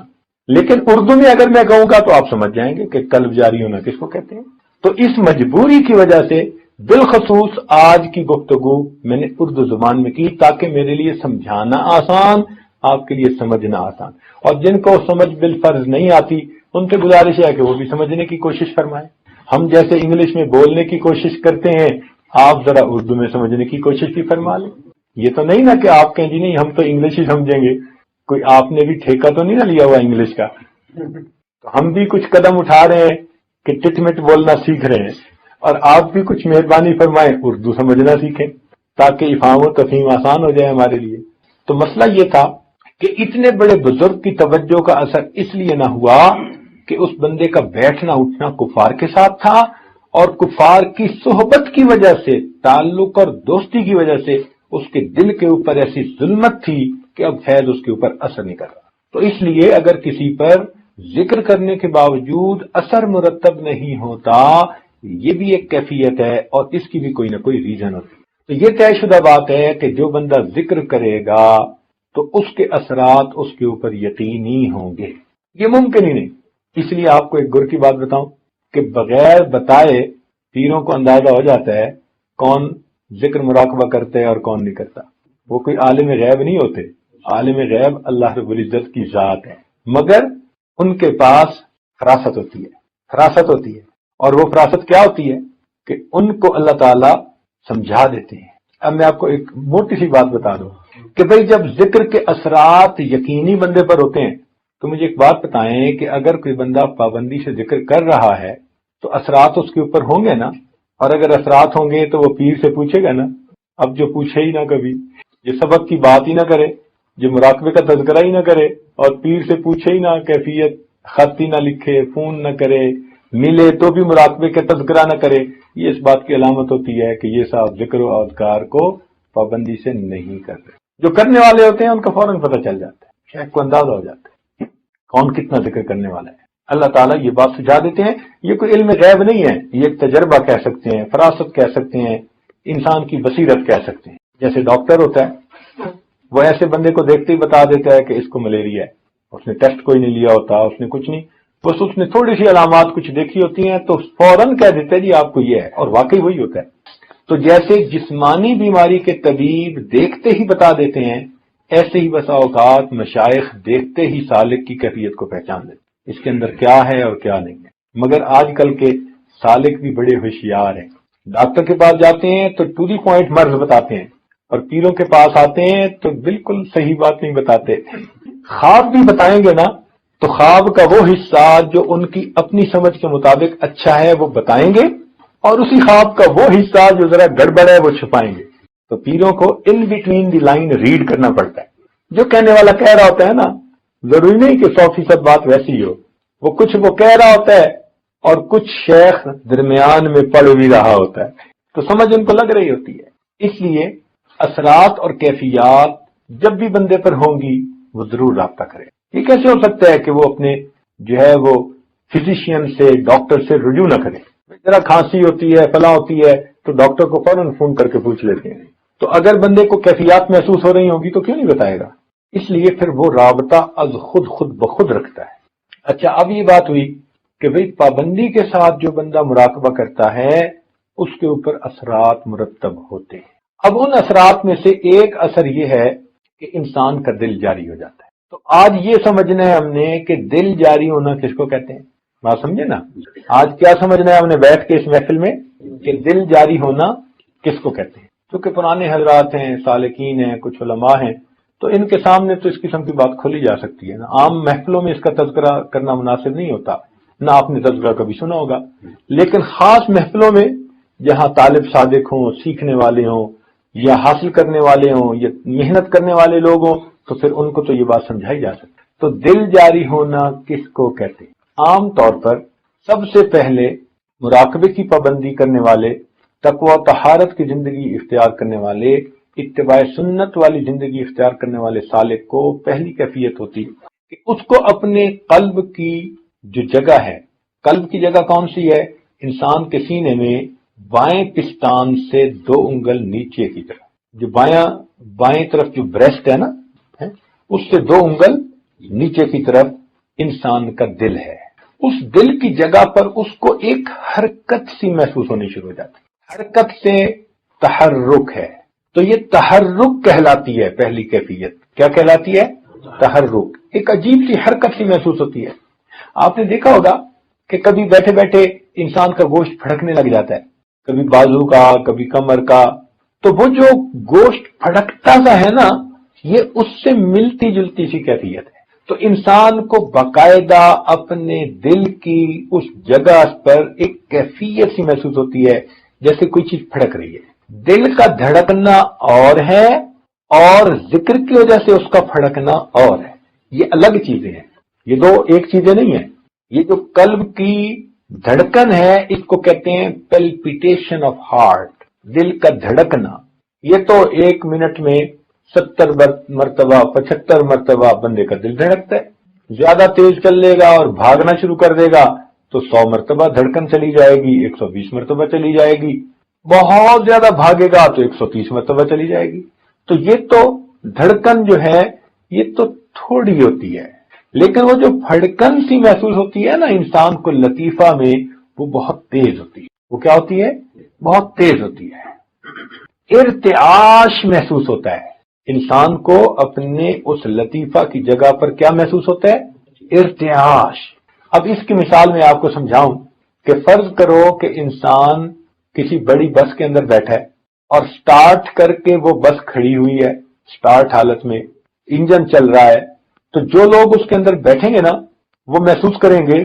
Speaker 1: لیکن اردو میں اگر میں کہوں گا تو آپ سمجھ جائیں گے کہ قلب جاری ہونا کس کو کہتے ہیں۔ تو اس مجبوری کی وجہ سے بالخصوص آج کی گفتگو میں نے اردو زبان میں کی تاکہ میرے لیے سمجھانا آسان، آپ کے لیے سمجھنا آسان، اور جن کو سمجھ بالفرض نہیں آتی ان سے گزارش ہے کہ وہ بھی سمجھنے کی کوشش فرمائیں۔ ہم جیسے انگلش میں بولنے کی کوشش کرتے ہیں، آپ ذرا اردو میں سمجھنے کی کوشش بھی فرما لیں۔ یہ تو نہیں نا کہ آپ کہیں جی نہیں ہم تو انگلش ہی سمجھیں گے، کوئی آپ نے بھی ٹھیکہ تو نہیں نہ لیا ہوا انگلش کا۔ تو ہم بھی کچھ قدم اٹھا رہے ہیں کہ ٹٹ مٹ بولنا سیکھ رہے ہیں، اور آپ بھی کچھ مہربانی فرمائیں اردو سمجھنا سیکھیں تاکہ افہام و تفہیم آسان ہو جائے ہمارے لیے۔ تو مسئلہ یہ تھا کہ اتنے بڑے بزرگ کی توجہ کا اثر اس لیے نہ ہوا کہ اس بندے کا بیٹھنا اٹھنا کفار کے ساتھ تھا، اور کفار کی صحبت کی وجہ سے، تعلق اور دوستی کی وجہ سے اس کے دل کے اوپر ایسی ظلمت تھی کہ اب فیض اس کے اوپر اثر نہیں کر رہا۔ تو اس لیے اگر کسی پر ذکر کرنے کے باوجود اثر مرتب نہیں ہوتا، یہ بھی ایک کیفیت ہے اور اس کی بھی کوئی نہ کوئی ریزن ہوتی ہے۔ تو یہ طے شدہ بات ہے کہ جو بندہ ذکر کرے گا تو اس کے اثرات اس کے اوپر یقینی ہوں گے، یہ ممکن ہی نہیں۔ اس لیے آپ کو ایک گر کی بات بتاؤں کہ بغیر بتائے پیروں کو اندازہ ہو جاتا ہے کون ذکر مراقبہ کرتا ہے اور کون نہیں کرتا۔ وہ کوئی عالم غیب نہیں ہوتے، عالم غیب اللہ رب العزت کی ذات ہے، مگر ان کے پاس فراست ہوتی ہے، اور وہ فراست کیا ہوتی ہے کہ ان کو اللہ تعالیٰ سمجھا دیتے ہیں۔ اب میں آپ کو ایک موٹی سی بات بتا دوں کہ بھئی جب ذکر کے اثرات یقینی بندے پر ہوتے ہیں تو مجھے ایک بات بتائیں کہ اگر کوئی بندہ پابندی سے ذکر کر رہا ہے تو اثرات اس کے اوپر ہوں گے نا، اور اگر اثرات ہوں گے تو وہ پیر سے پوچھے گا نا۔ اب جو پوچھے ہی نہ کبھی، جو سبق کی بات ہی نہ کرے، جو مراقبے کا تذکرہ ہی نہ کرے، اور پیر سے پوچھے ہی نہ کیفیت، خط ہی نہ لکھے، فون نہ کرے، ملے تو بھی مراقبے کا تذکرہ نہ کرے، یہ اس بات کی علامت ہوتی ہے کہ یہ صاحب ذکر و اذکار کو پابندی سے نہیں کر رہے۔ جو کرنے والے ہوتے ہیں ان کا فوراً پتہ چل جاتا ہے، شیخ کو اندازہ ہو جاتا ہے کون کتنا ذکر کرنے والا ہے۔ اللہ تعالیٰ یہ بات سجھا دیتے ہیں، یہ کوئی علم غیب نہیں ہے، یہ ایک تجربہ کہہ سکتے ہیں، فراست کہہ سکتے ہیں، انسان کی بصیرت کہہ سکتے ہیں۔ جیسے ڈاکٹر ہوتا ہے، وہ ایسے بندے کو دیکھتے ہی بتا دیتا ہے کہ اس کو ملیریا ہے، اس نے ٹیسٹ کوئی نہیں لیا ہوتا، اس نے کچھ نہیں، بس اس نے تھوڑی سی علامات کچھ دیکھی ہوتی ہیں تو فوراً کہہ دیتے ہیں جی آپ کو یہ ہے، اور واقعی وہی ہوتا ہے۔ تو جیسے جسمانی بیماری کے طبیب دیکھتے ہی بتا دیتے ہیں، ایسے ہی بسا اوقات مشائخ دیکھتے ہی سالک کی کیفیت کو پہچان دیتے ہیں، اس کے اندر کیا ہے اور کیا نہیں ہے۔ مگر آج کل کے سالک بھی بڑے ہوشیار ہیں، ڈاکٹر کے پاس جاتے ہیں تو ٹو دی پوائنٹ مرض بتاتے ہیں، اور پیروں کے پاس آتے ہیں تو بالکل صحیح بات نہیں بتاتے۔ خواب بھی بتائیں گے نا تو خواب کا وہ حصہ جو ان کی اپنی سمجھ کے مطابق اچھا ہے وہ بتائیں گے، اور اسی خواب کا وہ حصہ جو ذرا گڑبڑ ہے وہ چھپائیں گے۔ تو پیروں کو in between the line read کرنا پڑتا ہے، جو کہنے والا کہہ رہا ہوتا ہے نا، ضروری نہیں کہ 100% بات ویسی ہو، وہ کہہ رہا ہوتا ہے اور کچھ شیخ درمیان میں پڑھ بھی رہا ہوتا ہے، تو سمجھ ان کو لگ رہی ہوتی ہے۔ اس لیے اثرات اور کیفیات جب بھی بندے پر ہوں گی وہ ضرور رابطہ کرے۔ یہ کیسے ہو سکتا ہے کہ وہ اپنے جو ہے وہ فزیشین سے، ڈاکٹر سے رجوع نہ کرے؟ ذرا کھانسی ہوتی ہے، فلاں ہوتی ہے تو ڈاکٹر کو فوراً فون کر کے پوچھ لیتے ہیں. تو اگر بندے کو کیفیات محسوس ہو رہی ہوگی تو کیوں نہیں بتائے گا؟ اس لیے پھر وہ رابطہ از خود بخود رکھتا ہے. اچھا، اب یہ بات ہوئی کہ بھئی پابندی کے ساتھ جو بندہ مراقبہ کرتا ہے اس کے اوپر اثرات مرتب ہوتے ہیں. اب ان اثرات میں سے ایک اثر یہ ہے کہ انسان کا دل جاری ہو جاتا ہے. تو آج یہ سمجھنا ہے ہم نے کہ دل جاری ہونا کس کو کہتے ہیں. بات سمجھے نا؟ آج کیا سمجھنا ہے ہم نے بیٹھ کے اس محفل میں کہ دل جاری ہونا کس کو کہتے ہیں. کیونکہ پرانے حضرات ہیں، سالکین ہیں، کچھ علماء ہیں، تو ان کے سامنے تو اس قسم کی بات کھولی جا سکتی ہے نا. عام محفلوں میں اس کا تذکرہ کرنا مناسب نہیں ہوتا، نہ آپ نے تذکرہ کبھی سنا ہوگا. لیکن خاص محفلوں میں جہاں طالب صادق ہوں، سیکھنے والے ہوں، یا حاصل کرنے والے ہوں، یا محنت کرنے والے لوگ ہوں، تو پھر ان کو تو یہ بات سمجھائی جا سکتی. تو دل جاری ہونا کس کو کہتے ہیں؟ عام طور پر سب سے پہلے مراقبے کی پابندی کرنے والے، تقوی و طہارت کی زندگی اختیار کرنے والے، اتباع سنت والی زندگی اختیار کرنے والے سالک کو پہلی کیفیت ہوتی کہ اس کو اپنے قلب کی جو جگہ ہے، قلب کی جگہ کون سی ہے؟ انسان کے سینے میں بائیں پستان سے 2 انگل نیچے کی طرف، جو بائیں طرف جو بریسٹ ہے نا، اس سے 2 انگل نیچے کی طرف انسان کا دل ہے. اس دل کی جگہ پر اس کو ایک حرکت سی محسوس ہونی شروع ہو جاتی ہے. حرکت سے تحرک ہے، تو یہ تحرک کہلاتی ہے پہلی کیفیت. کیا کہلاتی ہے؟ تحرک. ایک عجیب سی حرکت سی محسوس ہوتی ہے. آپ نے دیکھا ہوگا کہ کبھی بیٹھے بیٹھے انسان کا گوشت پھڑکنے لگ جاتا ہے، کبھی بازو کا، کبھی کمر کا. تو وہ جو گوشت پھڑکتا سا ہے نا، یہ اس سے ملتی جلتی سی کیفیت ہے. تو انسان کو باقاعدہ اپنے دل کی اس جگہ پر ایک کیفیت سی محسوس ہوتی ہے جیسے کوئی چیز پھڑک رہی ہے. دل کا دھڑکنا اور ہے اور ذکر کی وجہ سے اس کا پھڑکنا اور ہے. یہ الگ چیزیں ہیں، یہ دو ایک چیزیں نہیں ہیں. یہ جو قلب کی دھڑکن ہے اس کو کہتے ہیں پیلپیٹیشن آف ہارٹ، دل کا دھڑکنا. یہ تو 1 منٹ میں 70 مرتبہ 75 مرتبہ بندے کا دل دھڑکتا ہے. زیادہ تیز چل لے گا اور بھاگنا شروع کر دے گا تو 100 مرتبہ دھڑکن چلی جائے گی، 120 مرتبہ چلی جائے گی. بہت زیادہ بھاگے گا تو 130 مرتبہ چلی جائے گی. تو یہ تو دھڑکن جو ہے یہ تو تھوڑی ہوتی ہے، لیکن وہ جو پھڑکن سی محسوس ہوتی ہے نا انسان کو لطیفہ میں، وہ بہت تیز ہوتی ہے. وہ کیا ہوتی ہے؟ بہت تیز ہوتی ہے. ارتعاش محسوس ہوتا ہے انسان کو اپنے اس لطیفہ کی جگہ پر. کیا محسوس ہوتا ہے؟ ارتعاش. اب اس کی مثال میں آپ کو سمجھاؤں کہ فرض کرو کہ انسان کسی بڑی بس کے اندر بیٹھا ہے اور سٹارٹ کر کے وہ بس کھڑی ہوئی ہے، سٹارٹ حالت میں انجن چل رہا ہے. تو جو لوگ اس کے اندر بیٹھیں گے نا وہ محسوس کریں گے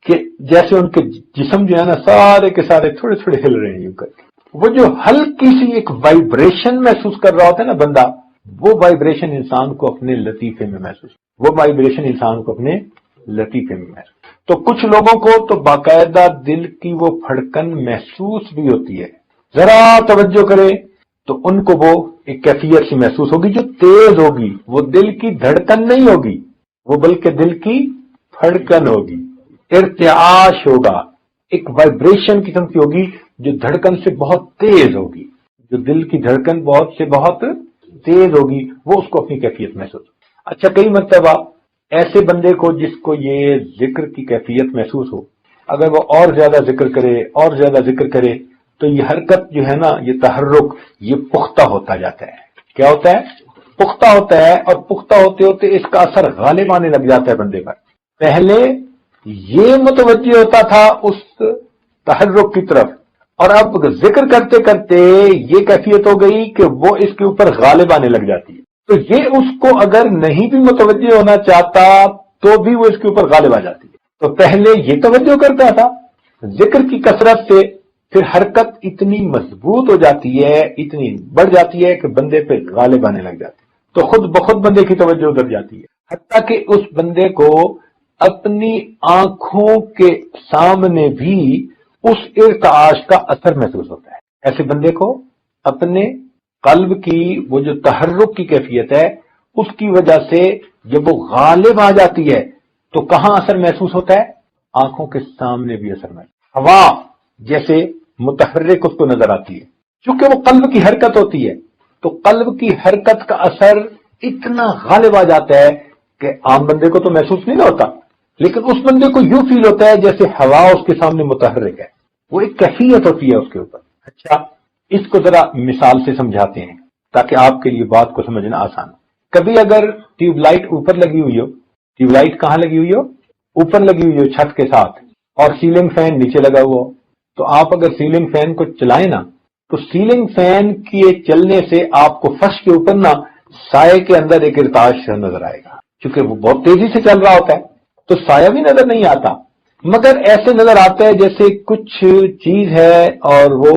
Speaker 1: کہ جیسے ان کے جسم جو ہے نا سارے کے سارے تھوڑے تھوڑے ہل رہے ہیں. وہ جو ہلکی سی ایک وائبریشن محسوس کر رہا ہوتا ہے نا بندہ، وہ وائبریشن انسان کو اپنے لطیفے میں محسوس، تو کچھ لوگوں کو تو باقاعدہ دل کی وہ پھڑکن محسوس بھی ہوتی ہے. ذرا توجہ کرے تو ان کو وہ ایک کیفیت سی محسوس ہوگی جو تیز ہوگی. وہ دل کی دھڑکن نہیں ہوگی، وہ بلکہ دل کی پھڑکن ہوگی. ارتعاش ہوگا، ایک وائبریشن قسم کی ہوگی جو دھڑکن سے بہت تیز ہوگی. جو دل کی دھڑکن بہت تیز ہوگی وہ اس کو اپنی کیفیت محسوس ہوگی. اچھا، کئی مرتبہ ایسے بندے کو جس کو یہ ذکر کی کیفیت محسوس ہو، اگر وہ اور زیادہ ذکر کرے تو یہ حرکت جو ہے نا، یہ تحرک، یہ پختہ ہوتا جاتا ہے. کیا ہوتا ہے؟ پختہ ہوتا ہے. اور پختہ ہوتے ہوتے اس کا اثر غالب آنے لگ جاتا ہے بندے پر. پہلے یہ متوجہ ہوتا تھا اس تحرک کی طرف، اور اب ذکر کرتے کرتے یہ کیفیت ہو گئی کہ وہ اس کے اوپر غالب آنے لگ جاتی ہے. تو یہ اس کو اگر نہیں بھی متوجہ ہونا چاہتا تو بھی وہ اس کے اوپر غالب آ جاتی ہے. تو پہلے یہ توجہ کرتا تھا، ذکر کی کثرت سے پھر حرکت اتنی مضبوط ہو جاتی ہے، اتنی بڑھ جاتی ہے کہ بندے پہ غالب آنے لگ جاتی ہے. تو خود بخود بندے کی توجہ ادھر جاتی ہے، حتیٰ کہ اس بندے کو اپنی آنکھوں کے سامنے بھی اس ارتعاش کا اثر محسوس ہوتا ہے. ایسے بندے کو اپنے قلب کی وہ جو تحرک کی کیفیت ہے
Speaker 2: اس کی وجہ سے جب وہ غالب آ جاتی ہے تو کہاں اثر محسوس ہوتا ہے؟ آنکھوں کے سامنے بھی اثر محسوس، ہوا جیسے متحرک اس کو نظر آتی ہے، چونکہ وہ قلب کی حرکت ہوتی ہے تو قلب کی حرکت کا اثر اتنا غالب آ جاتا ہے کہ عام بندے کو تو محسوس نہیں ہوتا، لیکن اس بندے کو یوں فیل ہوتا ہے جیسے ہوا اس کے سامنے متحرک ہے، وہ ایک کیفیت ہوتی ہے اس کے اوپر۔ اچھا، اس کو ذرا مثال سے سمجھاتے ہیں تاکہ آپ کے لیے بات کو سمجھنا آسان ہو۔ کبھی اگر ٹیوب لائٹ اوپر لگی ہوئی ہو، ٹیوب لائٹ کہاں لگی ہوئی ہو؟ اوپر لگی ہوئی ہو چھت کے ساتھ، اور سیلنگ فین نیچے لگا ہوا ہو، تو آپ اگر سیلنگ فین کو چلائیں نا تو سیلنگ فین کے چلنے سے آپ کو فرش کے اوپر نا سائے کے اندر ایک ارتعاش نظر آئے گا، کیونکہ وہ بہت تیزی سے چل رہا ہوتا ہے تو سایہ بھی نظر نہیں آتا، مگر ایسے نظر آتا ہے جیسے کچھ چیز ہے اور وہ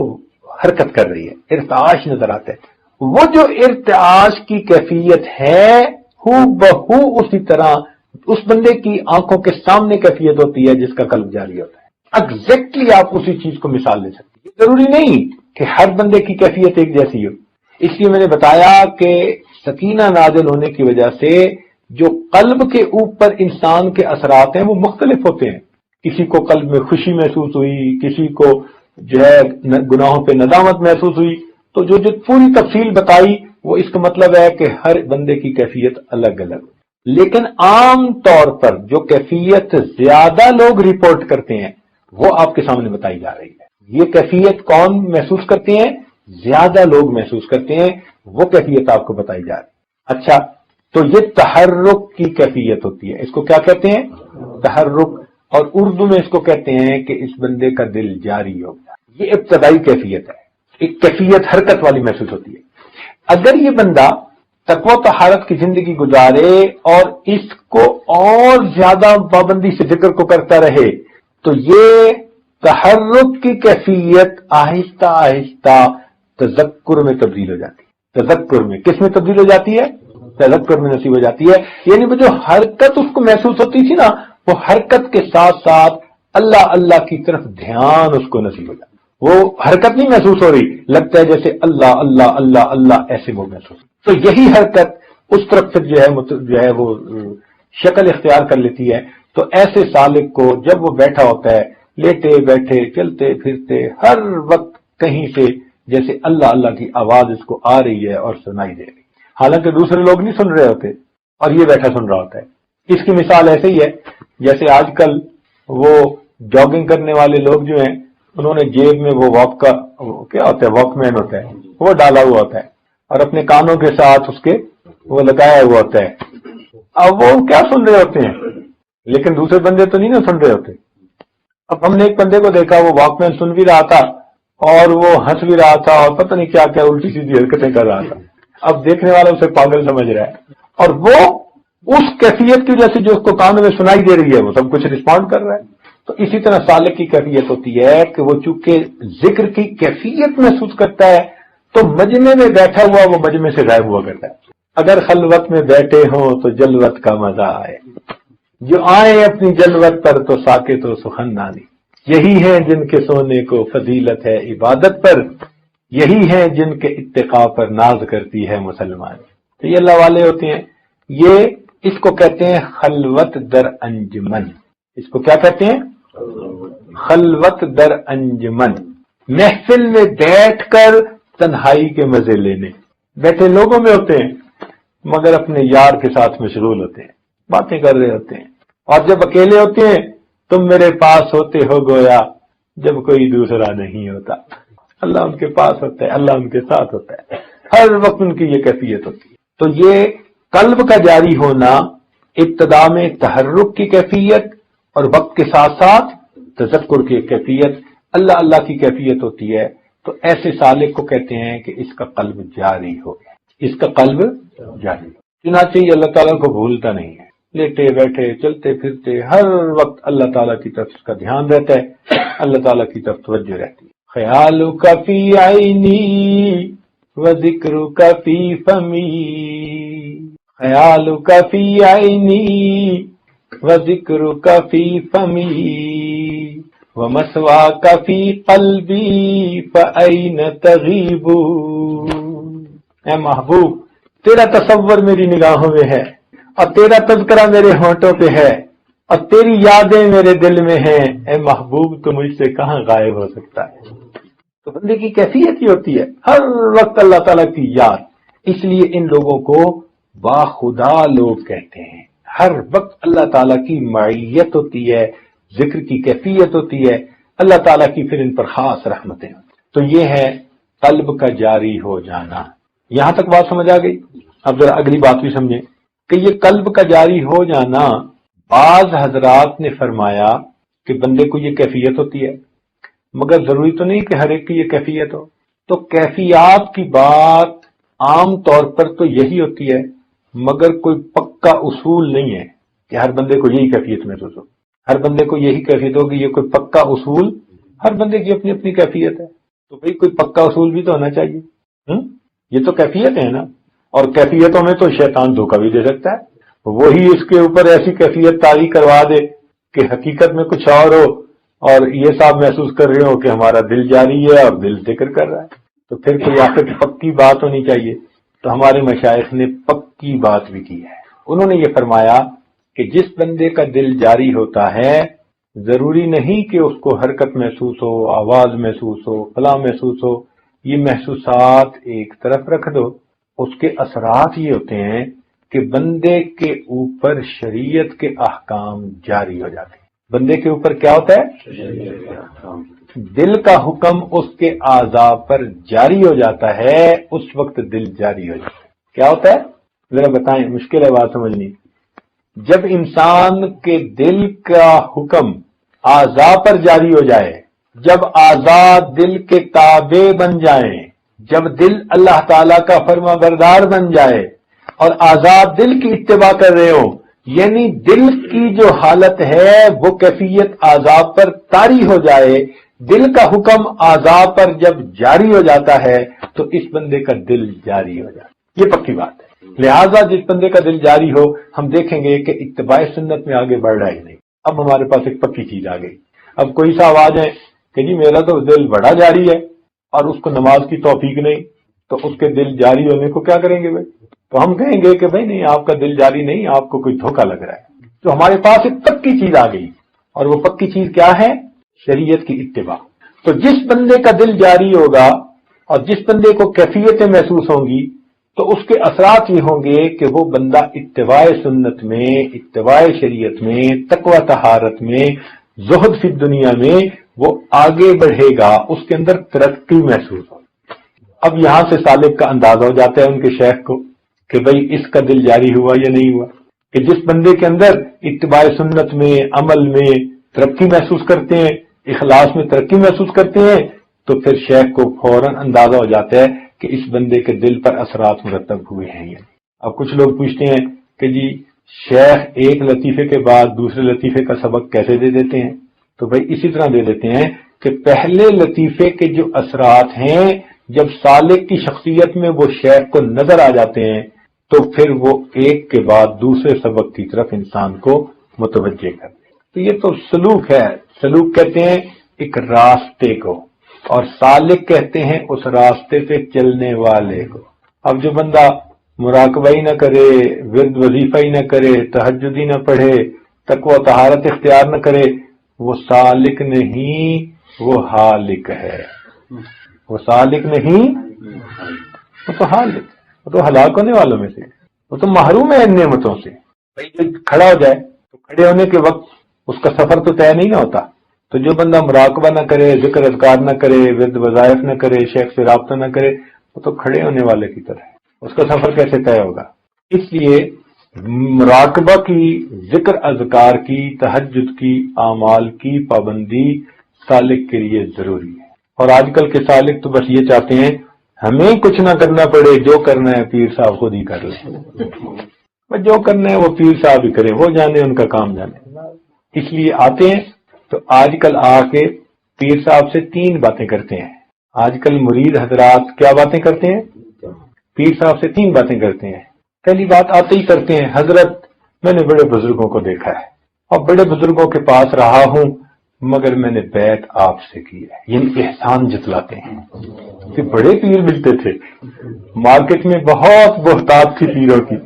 Speaker 2: حرکت کر رہی ہے، ارتعاش نظر آتا ہے۔ وہ جو ارتعاش کی کیفیت ہے ہو بہو اسی طرح اس بندے کی آنکھوں کے سامنے کیفیت ہوتی ہے جس کا قلب جاری ہوتا ہے۔ ایگزیکٹلی آپ اسی چیز کو مثال لے سکتے ہیں، ضروری نہیں کہ ہر بندے کی کیفیت ایک جیسی ہو، اس لیے میں نے بتایا کہ سکینہ نازل ہونے کی وجہ سے جو قلب کے اوپر انسان کے اثرات ہیں وہ مختلف ہوتے ہیں، کسی کو قلب میں خوشی محسوس ہوئی، کسی کو جو ہے گناہوں پہ ندامت محسوس ہوئی، تو جو پوری تفصیل بتائی وہ اس کا مطلب ہے کہ ہر بندے کی کیفیت الگ الگ، لیکن عام طور پر جو کیفیت زیادہ لوگ رپورٹ کرتے ہیں وہ آپ کے سامنے بتائی جا رہی ہے۔ یہ کیفیت کون محسوس کرتے ہیں؟ زیادہ لوگ محسوس کرتے ہیں، وہ کیفیت آپ کو بتائی جا رہی ہے۔ اچھا، تو یہ تحرک کی کیفیت ہوتی ہے، اس کو کیا کہتے ہیں؟ تحرک، اور اردو میں اس کو کہتے ہیں کہ اس بندے کا دل جاری ہو گیا، یہ ابتدائی کیفیت ہے، ایک کیفیت حرکت والی محسوس ہوتی ہے۔ اگر یہ بندہ تقوی و طہارت کی زندگی گزارے اور اس کو اور زیادہ پابندی سے ذکر کو کرتا رہے تو یہ تحرک کی کیفیت آہستہ آہستہ تذکر میں تبدیل ہو جاتی ہے۔ تذکر میں کس میں تبدیل ہو جاتی ہے؟ تذکر میں نصیب ہو جاتی ہے، یعنی وہ جو حرکت اس کو محسوس ہوتی تھی نا، وہ حرکت کے ساتھ ساتھ اللہ اللہ کی طرف دھیان اس کو نصیب ہو جاتا ہے۔ وہ حرکت نہیں محسوس ہو رہی، لگتا ہے جیسے اللہ اللہ اللہ اللہ، ایسے وہ محسوس، تو یہی حرکت اس طرف پھر جو ہے وہ شکل اختیار کر لیتی ہے۔ تو ایسے سالک کو جب وہ بیٹھا ہوتا ہے، لیٹے بیٹھے چلتے پھرتے، ہر وقت کہیں سے جیسے اللہ اللہ کی آواز اس کو آ رہی ہے اور سنائی دے رہی، حالانکہ دوسرے لوگ نہیں سن رہے ہوتے اور یہ بیٹھا سن رہا ہوتا ہے۔ اس کی مثال ایسے ہی ہے جیسے آج کل وہ جاگنگ کرنے والے لوگ جو ہیں، انہوں نے جیب میں وہ واک کا کیا ہوتا ہے، واک مین ہوتا ہے، وہ ڈالا ہوا ہوتا ہے اور اپنے کانوں کے ساتھ اس کے وہ لگایا ہوا ہوتا ہے۔ اب وہ کیا سن رہے ہوتے ہیں، لیکن دوسرے بندے تو نہیں نا سن رہے ہوتے۔ اب ہم نے ایک بندے کو دیکھا، وہ واک مین سن بھی رہا تھا اور وہ ہنس بھی رہا تھا اور پتہ نہیں کیا کیا الٹی سیدھی حرکتیں کر رہا تھا۔ اب دیکھنے والا اسے پاگل سمجھ رہا ہے، اور وہ اس کیفیت کی وجہ سے جو اس کو کانوں میں سنائی دے رہی ہے وہ سب کچھ رسپونڈ کر رہا ہے۔ تو اسی طرح سالک کی کیفیت ہوتی ہے کہ وہ چونکہ ذکر کی کیفیت محسوس کرتا ہے تو مجمع میں بیٹھا ہوا وہ مجمع سے غائب ہوا کرتا ہے۔ اگر خلوت میں بیٹھے ہوں تو جلوت کا مزہ آئے، جو آئے اپنی جلوت پر تو ساکت و سخن نانی، یہی ہیں جن کے سونے کو فضیلت ہے عبادت پر، یہی ہیں جن کے اتقاء پر ناز کرتی ہے مسلمان۔ تو یہ اللہ والے ہوتے ہیں، یہ اس کو کہتے ہیں خلوت در انجمن۔ اس کو کیا کہتے ہیں؟ خلوت در انجمن، محفل میں بیٹھ کر تنہائی کے مزے لینے۔ بیٹھے لوگوں میں ہوتے ہیں مگر اپنے یار کے ساتھ مشغول ہوتے ہیں، باتیں کر رہے ہوتے ہیں، اور جب اکیلے ہوتے ہیں تم میرے پاس ہوتے ہو گویا جب کوئی دوسرا نہیں ہوتا۔ اللہ ان کے پاس ہوتا ہے، اللہ ان کے ساتھ ہوتا ہے، ہر وقت ان کی یہ کیفیت ہوتی ہے۔ تو یہ قلب کا جاری ہونا ابتدا میں تحرک کی کیفیت اور وقت کے ساتھ ساتھ تذکر کی کیفیت، اللہ اللہ کی کیفیت ہوتی ہے۔ تو ایسے سالک کو کہتے ہیں کہ اس کا قلب جاری ہو گیا، اس کا قلب جاری ہو، چنانچہ یہ اللہ تعالیٰ کو بھولتا نہیں ہے، لیٹے بیٹھے چلتے پھرتے ہر وقت اللہ تعالیٰ کی طرف اس کا دھیان رہتا ہے، اللہ تعالیٰ کی طرف توجہ رہتی ہے۔ خیالک فی عینی و ذکرک فی فمی، خیالک فی عینی و ذکرک فی فمی، ومثواک فی قلبی فأین تغیب۔ اے محبوب، تیرا تصور میری نگاہوں میں ہے اور تیرا تذکرہ میرے ہونٹوں پہ ہے اور تیری یادیں میرے دل میں ہیں، اے محبوب تو مجھ سے کہاں غائب ہو سکتا ہے۔ تو بندے کی کیفیت ہی ہوتی ہے ہر وقت اللہ تعالیٰ کی یاد، اس لیے ان لوگوں کو باخدا لوگ کہتے ہیں۔ ہر وقت اللہ تعالیٰ کی معیت ہوتی ہے، ذکر کی کیفیت ہوتی ہے، اللہ تعالیٰ کی پھر ان پر خاص رحمتیں۔ تو یہ ہے قلب کا جاری ہو جانا۔ یہاں تک بات سمجھ آ گئی؟ اب ذرا اگلی بات بھی سمجھیں کہ یہ قلب کا جاری ہو جانا، بعض حضرات نے فرمایا کہ بندے کو یہ کیفیت ہوتی ہے، مگر ضروری تو نہیں کہ ہر ایک کی یہ کیفیت ہو۔ تو کیفیات کی بات عام طور پر تو یہی ہوتی ہے، مگر کوئی پکا اصول نہیں ہے کہ ہر بندے کو یہی کیفیت محسوس ہو، ہر بندے کو یہی کیفیت ہوگی، یہ کوئی پکا اصول، ہر بندے کی اپنی اپنی کیفیت ہے۔ تو بھئی کوئی پکا اصول بھی تو ہونا چاہیے۔ یہ تو کیفیت ہے نا، اور کیفیتوں میں تو شیطان دھوکہ بھی دے سکتا ہے، وہی اس کے اوپر ایسی کیفیت طاری کروا دے کہ حقیقت میں کچھ اور ہو، اور یہ صاحب محسوس کر رہے ہو کہ ہمارا دل جاری ہے اور دل ذکر کر رہا ہے۔ تو پھر کوئی آخر پکی بات ہونی چاہیے۔ تو ہمارے مشائخ نے پکی بات بھی کی ہے، انہوں نے یہ فرمایا کہ جس بندے کا دل جاری ہوتا ہے، ضروری نہیں کہ اس کو حرکت محسوس ہو، آواز محسوس ہو، فلاں محسوس ہو، یہ محسوسات ایک طرف رکھ دو، اس کے اثرات یہ ہوتے ہیں کہ بندے کے اوپر شریعت کے احکام جاری ہو جاتے ہیں۔ بندے کے اوپر کیا ہوتا ہے؟ دل کا حکم اس کے اعضاء پر جاری ہو جاتا ہے، اس وقت دل جاری ہو جاتا ہے۔ کیا ہوتا ہے ذرا بتائیں، مشکل ہے بات سمجھنی۔ جب انسان کے دل کا حکم اعضاء پر جاری ہو جائے، جب اعضاء دل کے تابع بن جائیں، جب دل اللہ تعالیٰ کا فرما بردار بن جائے اور اعضاء دل کی اتباع کر رہے ہوں، یعنی دل کی جو حالت ہے وہ کیفیت اعضاء پر طاری ہو جائے، دل کا حکم اعضاء پر جب جاری ہو جاتا ہے تو اس بندے کا دل جاری ہو جاتا ہے۔ یہ پکی بات ہے۔ لہذا جس بندے کا دل جاری ہو، ہم دیکھیں گے کہ اتباع سنت میں آگے بڑھ رہا ہی نہیں۔ اب ہمارے پاس ایک پکی چیز آ گئی۔ اب کوئی صاحب آ جائیں کہ جی میرا تو دل بڑا جاری ہے اور اس کو نماز کی توفیق نہیں، تو اس کے دل جاری ہونے کو کیا کریں گے بھائی؟ تو ہم کہیں گے کہ بھائی نہیں، آپ کا دل جاری نہیں، آپ کو کوئی دھوکہ لگ رہا ہے۔ تو ہمارے پاس ایک پکی چیز آ گئی، اور وہ پکی چیز کیا ہے؟ شریعت کی اتباع۔ تو جس بندے کا دل جاری ہوگا اور جس بندے کو کیفیتیں محسوس ہوں گی، تو اس کے اثرات یہ ہوں گے کہ وہ بندہ اتباع سنت میں، اتباع شریعت میں، تقوی طہارت میں، زہد فی دنیا میں وہ آگے بڑھے گا، اس کے اندر ترقی محسوس ہو۔ اب یہاں سے سالک کا اندازہ ہو جاتا ہے ان کے شیخ کو کہ بھئی اس کا دل جاری ہوا یا نہیں ہوا، کہ جس بندے کے اندر اتباع سنت میں، عمل میں ترقی محسوس کرتے ہیں، اخلاص میں ترقی محسوس کرتے ہیں، تو پھر شیخ کو فوراً اندازہ ہو جاتا ہے کہ اس بندے کے دل پر اثرات مرتب ہوئے ہیں۔ اب کچھ لوگ پوچھتے ہیں کہ جی شیخ ایک لطیفے کے بعد دوسرے لطیفے کا سبق کیسے دے دیتے ہیں؟ تو بھائی اسی طرح دے دیتے ہیں کہ پہلے لطیفے کے جو اثرات ہیں جب سالک کی شخصیت میں وہ شیخ کو نظر آ جاتے ہیں، تو پھر وہ ایک کے بعد دوسرے سبق کی طرف انسان کو متوجہ کرتے ہیں۔ تو یہ تو سلوک ہے۔ سلوک کہتے ہیں ایک راستے کو، اور سالک کہتے ہیں اس راستے پہ چلنے والے کو۔ اب جو بندہ مراقبہ ہی نہ کرے، ورد وظیفہ ہی نہ کرے، تہجد ہی نہ پڑھے، تقوی طہارت اختیار نہ کرے، وہ سالک نہیں، وہ حالک ہے۔ وہ سالک نہیں، وہ تو حالک، وہ تو ہلاک ہونے والوں میں سے، وہ تو محروم ہے ان نعمتوں سے۔ بھائی جو کھڑا ہو جائے تو کھڑے ہونے کے وقت اس کا سفر تو طے نہیں نہ ہوتا۔ تو جو بندہ مراقبہ نہ کرے، ذکر اذکار نہ کرے، ورد وظائف نہ کرے، شیخ سے رابطہ نہ کرے، وہ تو کھڑے ہونے والے کی طرح ہے، اس کا سفر کیسے طے ہوگا؟ اس لیے مراقبہ کی، ذکر اذکار کی، تہجد کی، اعمال کی پابندی سالک کے لیے ضروری ہے۔ اور آج کل کے سالک تو بس یہ چاہتے ہیں ہمیں کچھ نہ کرنا پڑے، جو کرنا ہے پیر صاحب خود ہی کر لیں، جو کرنا ہے وہ پیر صاحب ہی کریں، وہ جانے، ان کا کام جانے۔ اس لیے آتے ہیں تو آج کل آ کے پیر صاحب سے 3 باتیں کرتے ہیں۔ آج کل مرید حضرات کیا باتیں کرتے ہیں؟ پیر صاحب سے 3 باتیں کرتے ہیں۔ پہلی بات آتے ہی کرتے ہیں، حضرت میں نے بڑے بزرگوں کو دیکھا ہے اور بڑے بزرگوں کے پاس رہا ہوں، مگر میں نے بیعت آپ سے کی ہے، یعنی احسان جتلاتے ہیں. کہ بڑے پیر ملتے تھے مارکیٹ میں، بہت بہتات تھی پیروں کی،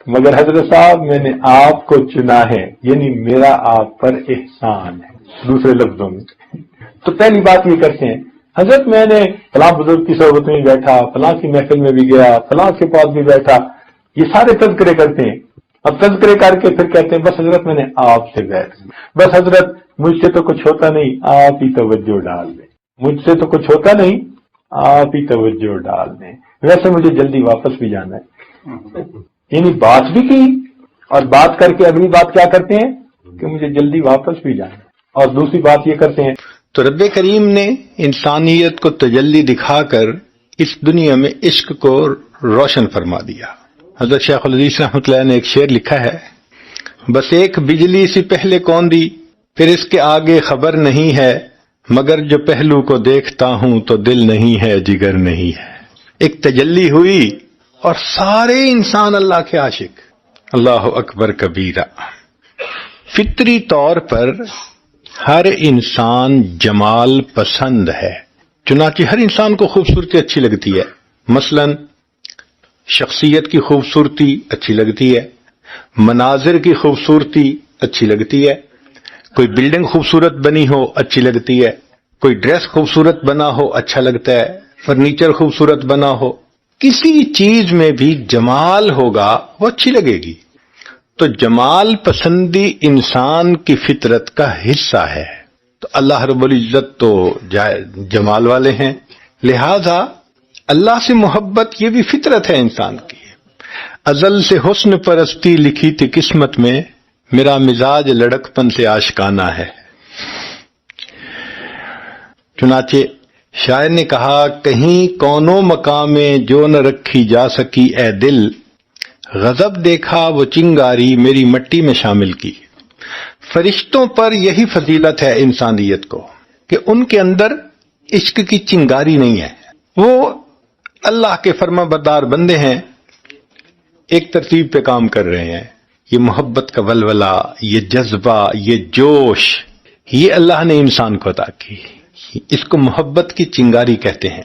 Speaker 2: مگر حضرت صاحب میں نے آپ کو چنا ہے، یعنی میرا آپ پر احسان ہے. دوسرے لفظوں میں تو پہلی بات یہ کرتے ہیں، حضرت میں نے فلاں بزرگ کی صحبت میں بیٹھا، فلاں کی محفل میں بھی گیا، فلاں کے پاس بھی بیٹھا، یہ سارے تذکرے کرتے ہیں. اب تذکرے کر کے پھر کہتے ہیں بس حضرت میں نے آپ سے بیعت کی، بس حضرت مجھ سے تو کچھ ہوتا نہیں، آپ ہی توجہ ڈال دیں، مجھ سے تو کچھ ہوتا نہیں، آپ ہی توجہ ڈال دیں، ویسے مجھے جلدی واپس بھی جانا ہے. یعنی بات بھی کی، اور بات کر کے اگلی بات کیا کرتے ہیں کہ مجھے جلدی واپس بھی جانا ہے. اور دوسری بات یہ کرتے ہیں، تو رب کریم نے انسانیت کو تجلی دکھا کر اس دنیا میں عشق کو روشن فرما دیا. حضرت شیخ الحدیث رحمۃ اللہ نے ایک شعر لکھا ہے، بس ایک بجلی سی پہلے کون دی، پھر اس کے آگے خبر نہیں ہے، مگر جو پہلو کو دیکھتا ہوں تو دل نہیں ہے جگر نہیں ہے. ایک تجلی ہوئی اور سارے انسان اللہ کے عاشق. اللہ اکبر کبیرہ. فطری طور پر ہر انسان جمال پسند ہے، چنانچہ ہر انسان کو خوبصورتی اچھی لگتی ہے. مثلا شخصیت کی خوبصورتی اچھی لگتی ہے، مناظر کی خوبصورتی اچھی لگتی ہے، کوئی بلڈنگ خوبصورت بنی ہو اچھی لگتی ہے، کوئی ڈریس خوبصورت بنا ہو اچھا لگتا ہے، فرنیچر خوبصورت بنا ہو، کسی چیز میں بھی جمال ہوگا وہ اچھی لگے گی. تو جمال پسندی انسان کی فطرت کا حصہ ہے. تو اللہ رب العزت تو جمال والے ہیں، لہذا اللہ سے محبت یہ بھی فطرت ہے انسان کی. ازل سے حسن پرستی لکھی تھی قسمت میں، میرا مزاج لڑکپن سے آشکانہ ہے. چنانچہ شاعر نے کہا، کہیں کونوں مقام میں جو نہ رکھی جا سکی اے دل، غضب دیکھا وہ چنگاری میری مٹی میں شامل کی. فرشتوں پر یہی فضیلت ہے انسانیت کو کہ ان کے اندر عشق کی چنگاری نہیں ہے، وہ اللہ کے فرما بردار بندے ہیں، ایک ترتیب پہ کام کر رہے ہیں. یہ محبت کا ولولہ، یہ جذبہ، یہ جوش، یہ اللہ نے انسان کو عطا کی. اس کو محبت کی چنگاری کہتے ہیں.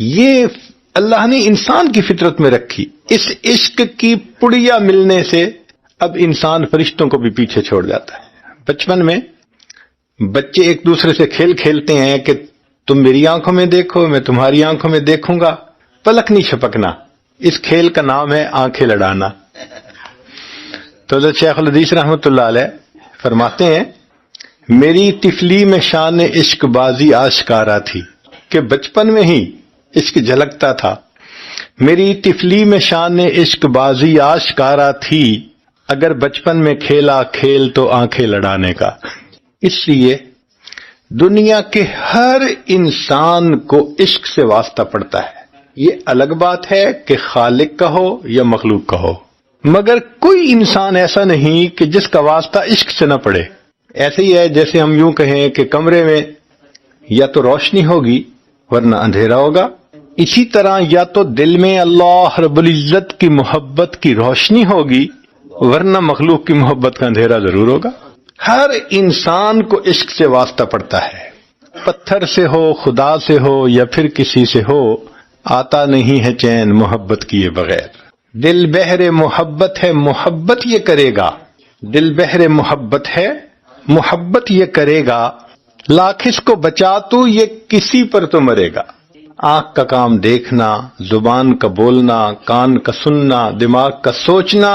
Speaker 2: یہ اللہ نے انسان کی فطرت میں رکھی. اس عشق کی پڑیا ملنے سے اب انسان فرشتوں کو بھی پیچھے چھوڑ جاتا ہے. بچپن میں بچے ایک دوسرے سے کھیل کھیلتے ہیں کہ تم میری آنکھوں میں دیکھو، میں تمہاری آنکھوں میں دیکھوں گا، پلک نہیں چھپکنا. اس کھیل کا نام ہے آنکھیں لڑانا. تو حضرت شیخ الحدیث رحمۃ اللہ علیہ فرماتے ہیں، میری طفلی میں شان عشق بازی آشکارا تھی، کہ بچپن میں ہی عشق جھلکتا تھا. میری طفلی میں شان عشق بازی آشکارا تھی، اگر بچپن میں کھیلا کھیل تو آنکھیں لڑانے کا. اس لیے دنیا کے ہر انسان کو عشق سے واسطہ پڑتا ہے. یہ الگ بات ہے کہ خالق کا ہو یا مخلوق کا ہو، مگر کوئی انسان ایسا نہیں کہ جس کا واسطہ عشق سے نہ پڑے. ایسے ہی ہے جیسے ہم یوں کہیں کہ کمرے میں یا تو روشنی ہوگی ورنہ اندھیرا ہوگا، اسی طرح یا تو دل میں اللہ رب العزت کی محبت کی روشنی ہوگی ورنہ مخلوق کی محبت کا اندھیرا ضرور ہوگا. ہر انسان کو عشق سے واسطہ پڑتا ہے، پتھر سے ہو، خدا سے ہو یا پھر کسی سے ہو، آتا نہیں ہے چین محبت کیے بغیر. دل بہر محبت ہے محبت یہ کرے گا، دل بہر محبت ہے محبت یہ کرے گا، لاکھ اس کو بچا تو یہ کسی پر تو مرے گا. آنکھ کا کام دیکھنا، زبان کا بولنا، کان کا سننا، دماغ کا سوچنا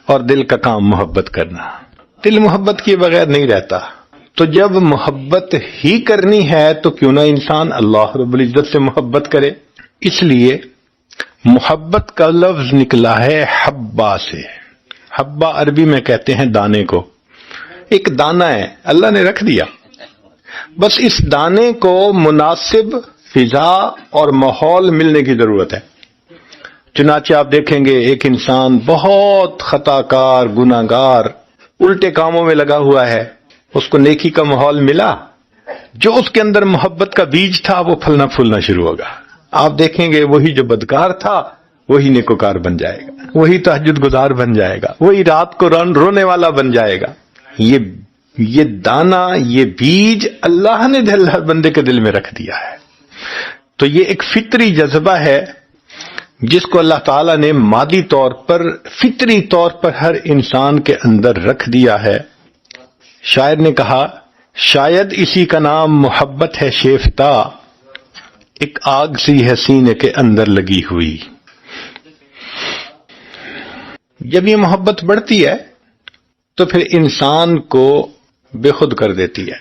Speaker 2: اور دل کا کام محبت کرنا. دل محبت کیے بغیر نہیں رہتا. تو جب محبت ہی کرنی ہے تو کیوں نہ انسان اللہ رب العزت سے محبت کرے. اس لیے محبت کا لفظ نکلا ہے حبا سے. حبا عربی میں کہتے ہیں دانے کو. ایک دانہ ہے اللہ نے رکھ دیا، بس اس دانے کو مناسب فضا اور ماحول ملنے کی ضرورت ہے. چنانچہ آپ دیکھیں گے ایک انسان بہت خطا کار، گناہ گار، الٹے کاموں میں لگا ہوا ہے، اس کو نیکی کا ماحول ملا، جو اس کے اندر محبت کا بیج تھا وہ پھلنا پھولنا شروع ہوگا. آپ دیکھیں گے وہی جو بدکار تھا وہی نیکوکار بن جائے گا، وہی تہجد گزار بن جائے گا، وہی رات کو رونے والا بن جائے گا. یہ یہ دانا، یہ بیج اللہ نے اللہ بندے کے دل میں رکھ دیا ہے. تو یہ ایک فطری جذبہ ہے جس کو اللہ تعالیٰ نے مادی طور پر، فطری طور پر ہر انسان کے اندر رکھ دیا ہے. شاعر نے کہا شاید اسی کا نام محبت ہے شیفتہ، ایک آگ سی ہے سینے کے اندر لگی ہوئی. جب یہ محبت بڑھتی ہے تو پھر انسان کو بے خود کر دیتی ہے،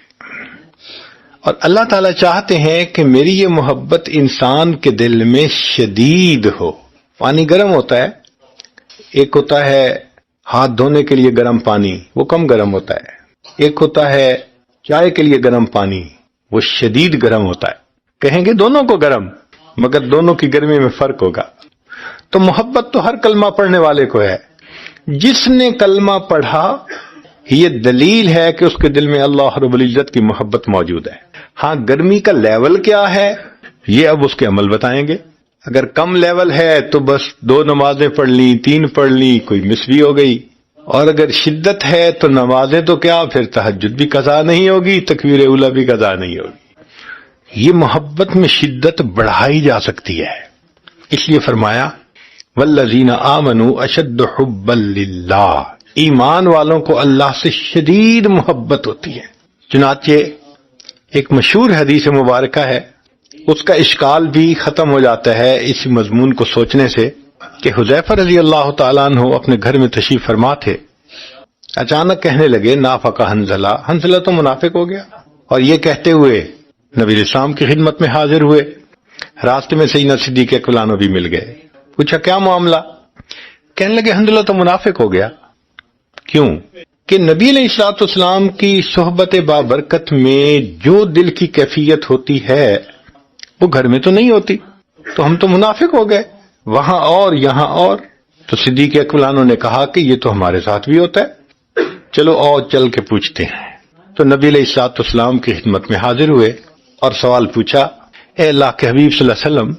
Speaker 2: اور اللہ تعالیٰ چاہتے ہیں کہ میری یہ محبت انسان کے دل میں شدید ہو. پانی گرم ہوتا ہے، ایک ہوتا ہے ہاتھ دھونے کے لیے گرم پانی، وہ کم گرم ہوتا ہے. ایک ہوتا ہے چائے کے لیے گرم پانی، وہ شدید گرم ہوتا ہے. کہیں گے دونوں کو گرم، مگر دونوں کی گرمی میں فرق ہوگا. تو محبت تو ہر کلمہ پڑھنے والے کو ہے. جس نے کلمہ پڑھا یہ دلیل ہے کہ اس کے دل میں اللہ رب العزت کی محبت موجود ہے. ہاں گرمی کا لیول کیا ہے یہ اب اس کے عمل بتائیں گے. اگر کم لیول ہے تو بس 2 نمازیں پڑھ لیں، 3 پڑھ لیں، کوئی مس بھی ہو گئی. اور اگر شدت ہے تو نمازیں تو کیا، پھر تہجد بھی قضا نہیں ہوگی، تکبیر اولیٰ بھی قضا نہیں ہوگی. یہ محبت میں شدت بڑھائی جا سکتی ہے. اس لیے فرمایا والذین آمنوا اشد حبا للہ، ایمان والوں کو اللہ سے شدید محبت ہوتی ہے. چنانچہ ایک مشہور حدیث مبارکہ ہے، اس کا اشکال بھی ختم ہو جاتا ہے اس مضمون کو سوچنے سے، کہ حذیفہ رضی اللہ تعالیٰ عنہ اپنے گھر میں تشریف فرما تھے. اچانک کہنے لگے نافق حنظلہ، حنظلہ تو منافق ہو گیا. اور یہ کہتے ہوئے نبی اسلام کی خدمت میں حاضر ہوئے. راستے میں سیدنا صدیق اکبر عنہ بھی مل گئے. پوچھا کیا معاملہ؟ کہنے لگے حنظلہ تو منافق ہو گیا. کیوں؟ کہ نبی علیہ الصلوۃ والسلام کی صحبت بابرکت میں جو دل کی کیفیت ہوتی ہے وہ گھر میں تو نہیں ہوتی، تو ہم تو منافق ہو گئے وہاں اور یہاں اور. تو صدیق اکبر عنہ نے کہا کہ یہ تو ہمارے ساتھ بھی ہوتا ہے، چلو اور چل کے پوچھتے ہیں. تو نبی علیہ الصلوۃ والسلام کی خدمت میں حاضر ہوئے اور سوال پوچھا، اے اللہ کے حبیب صلی اللہ علیہ وسلم،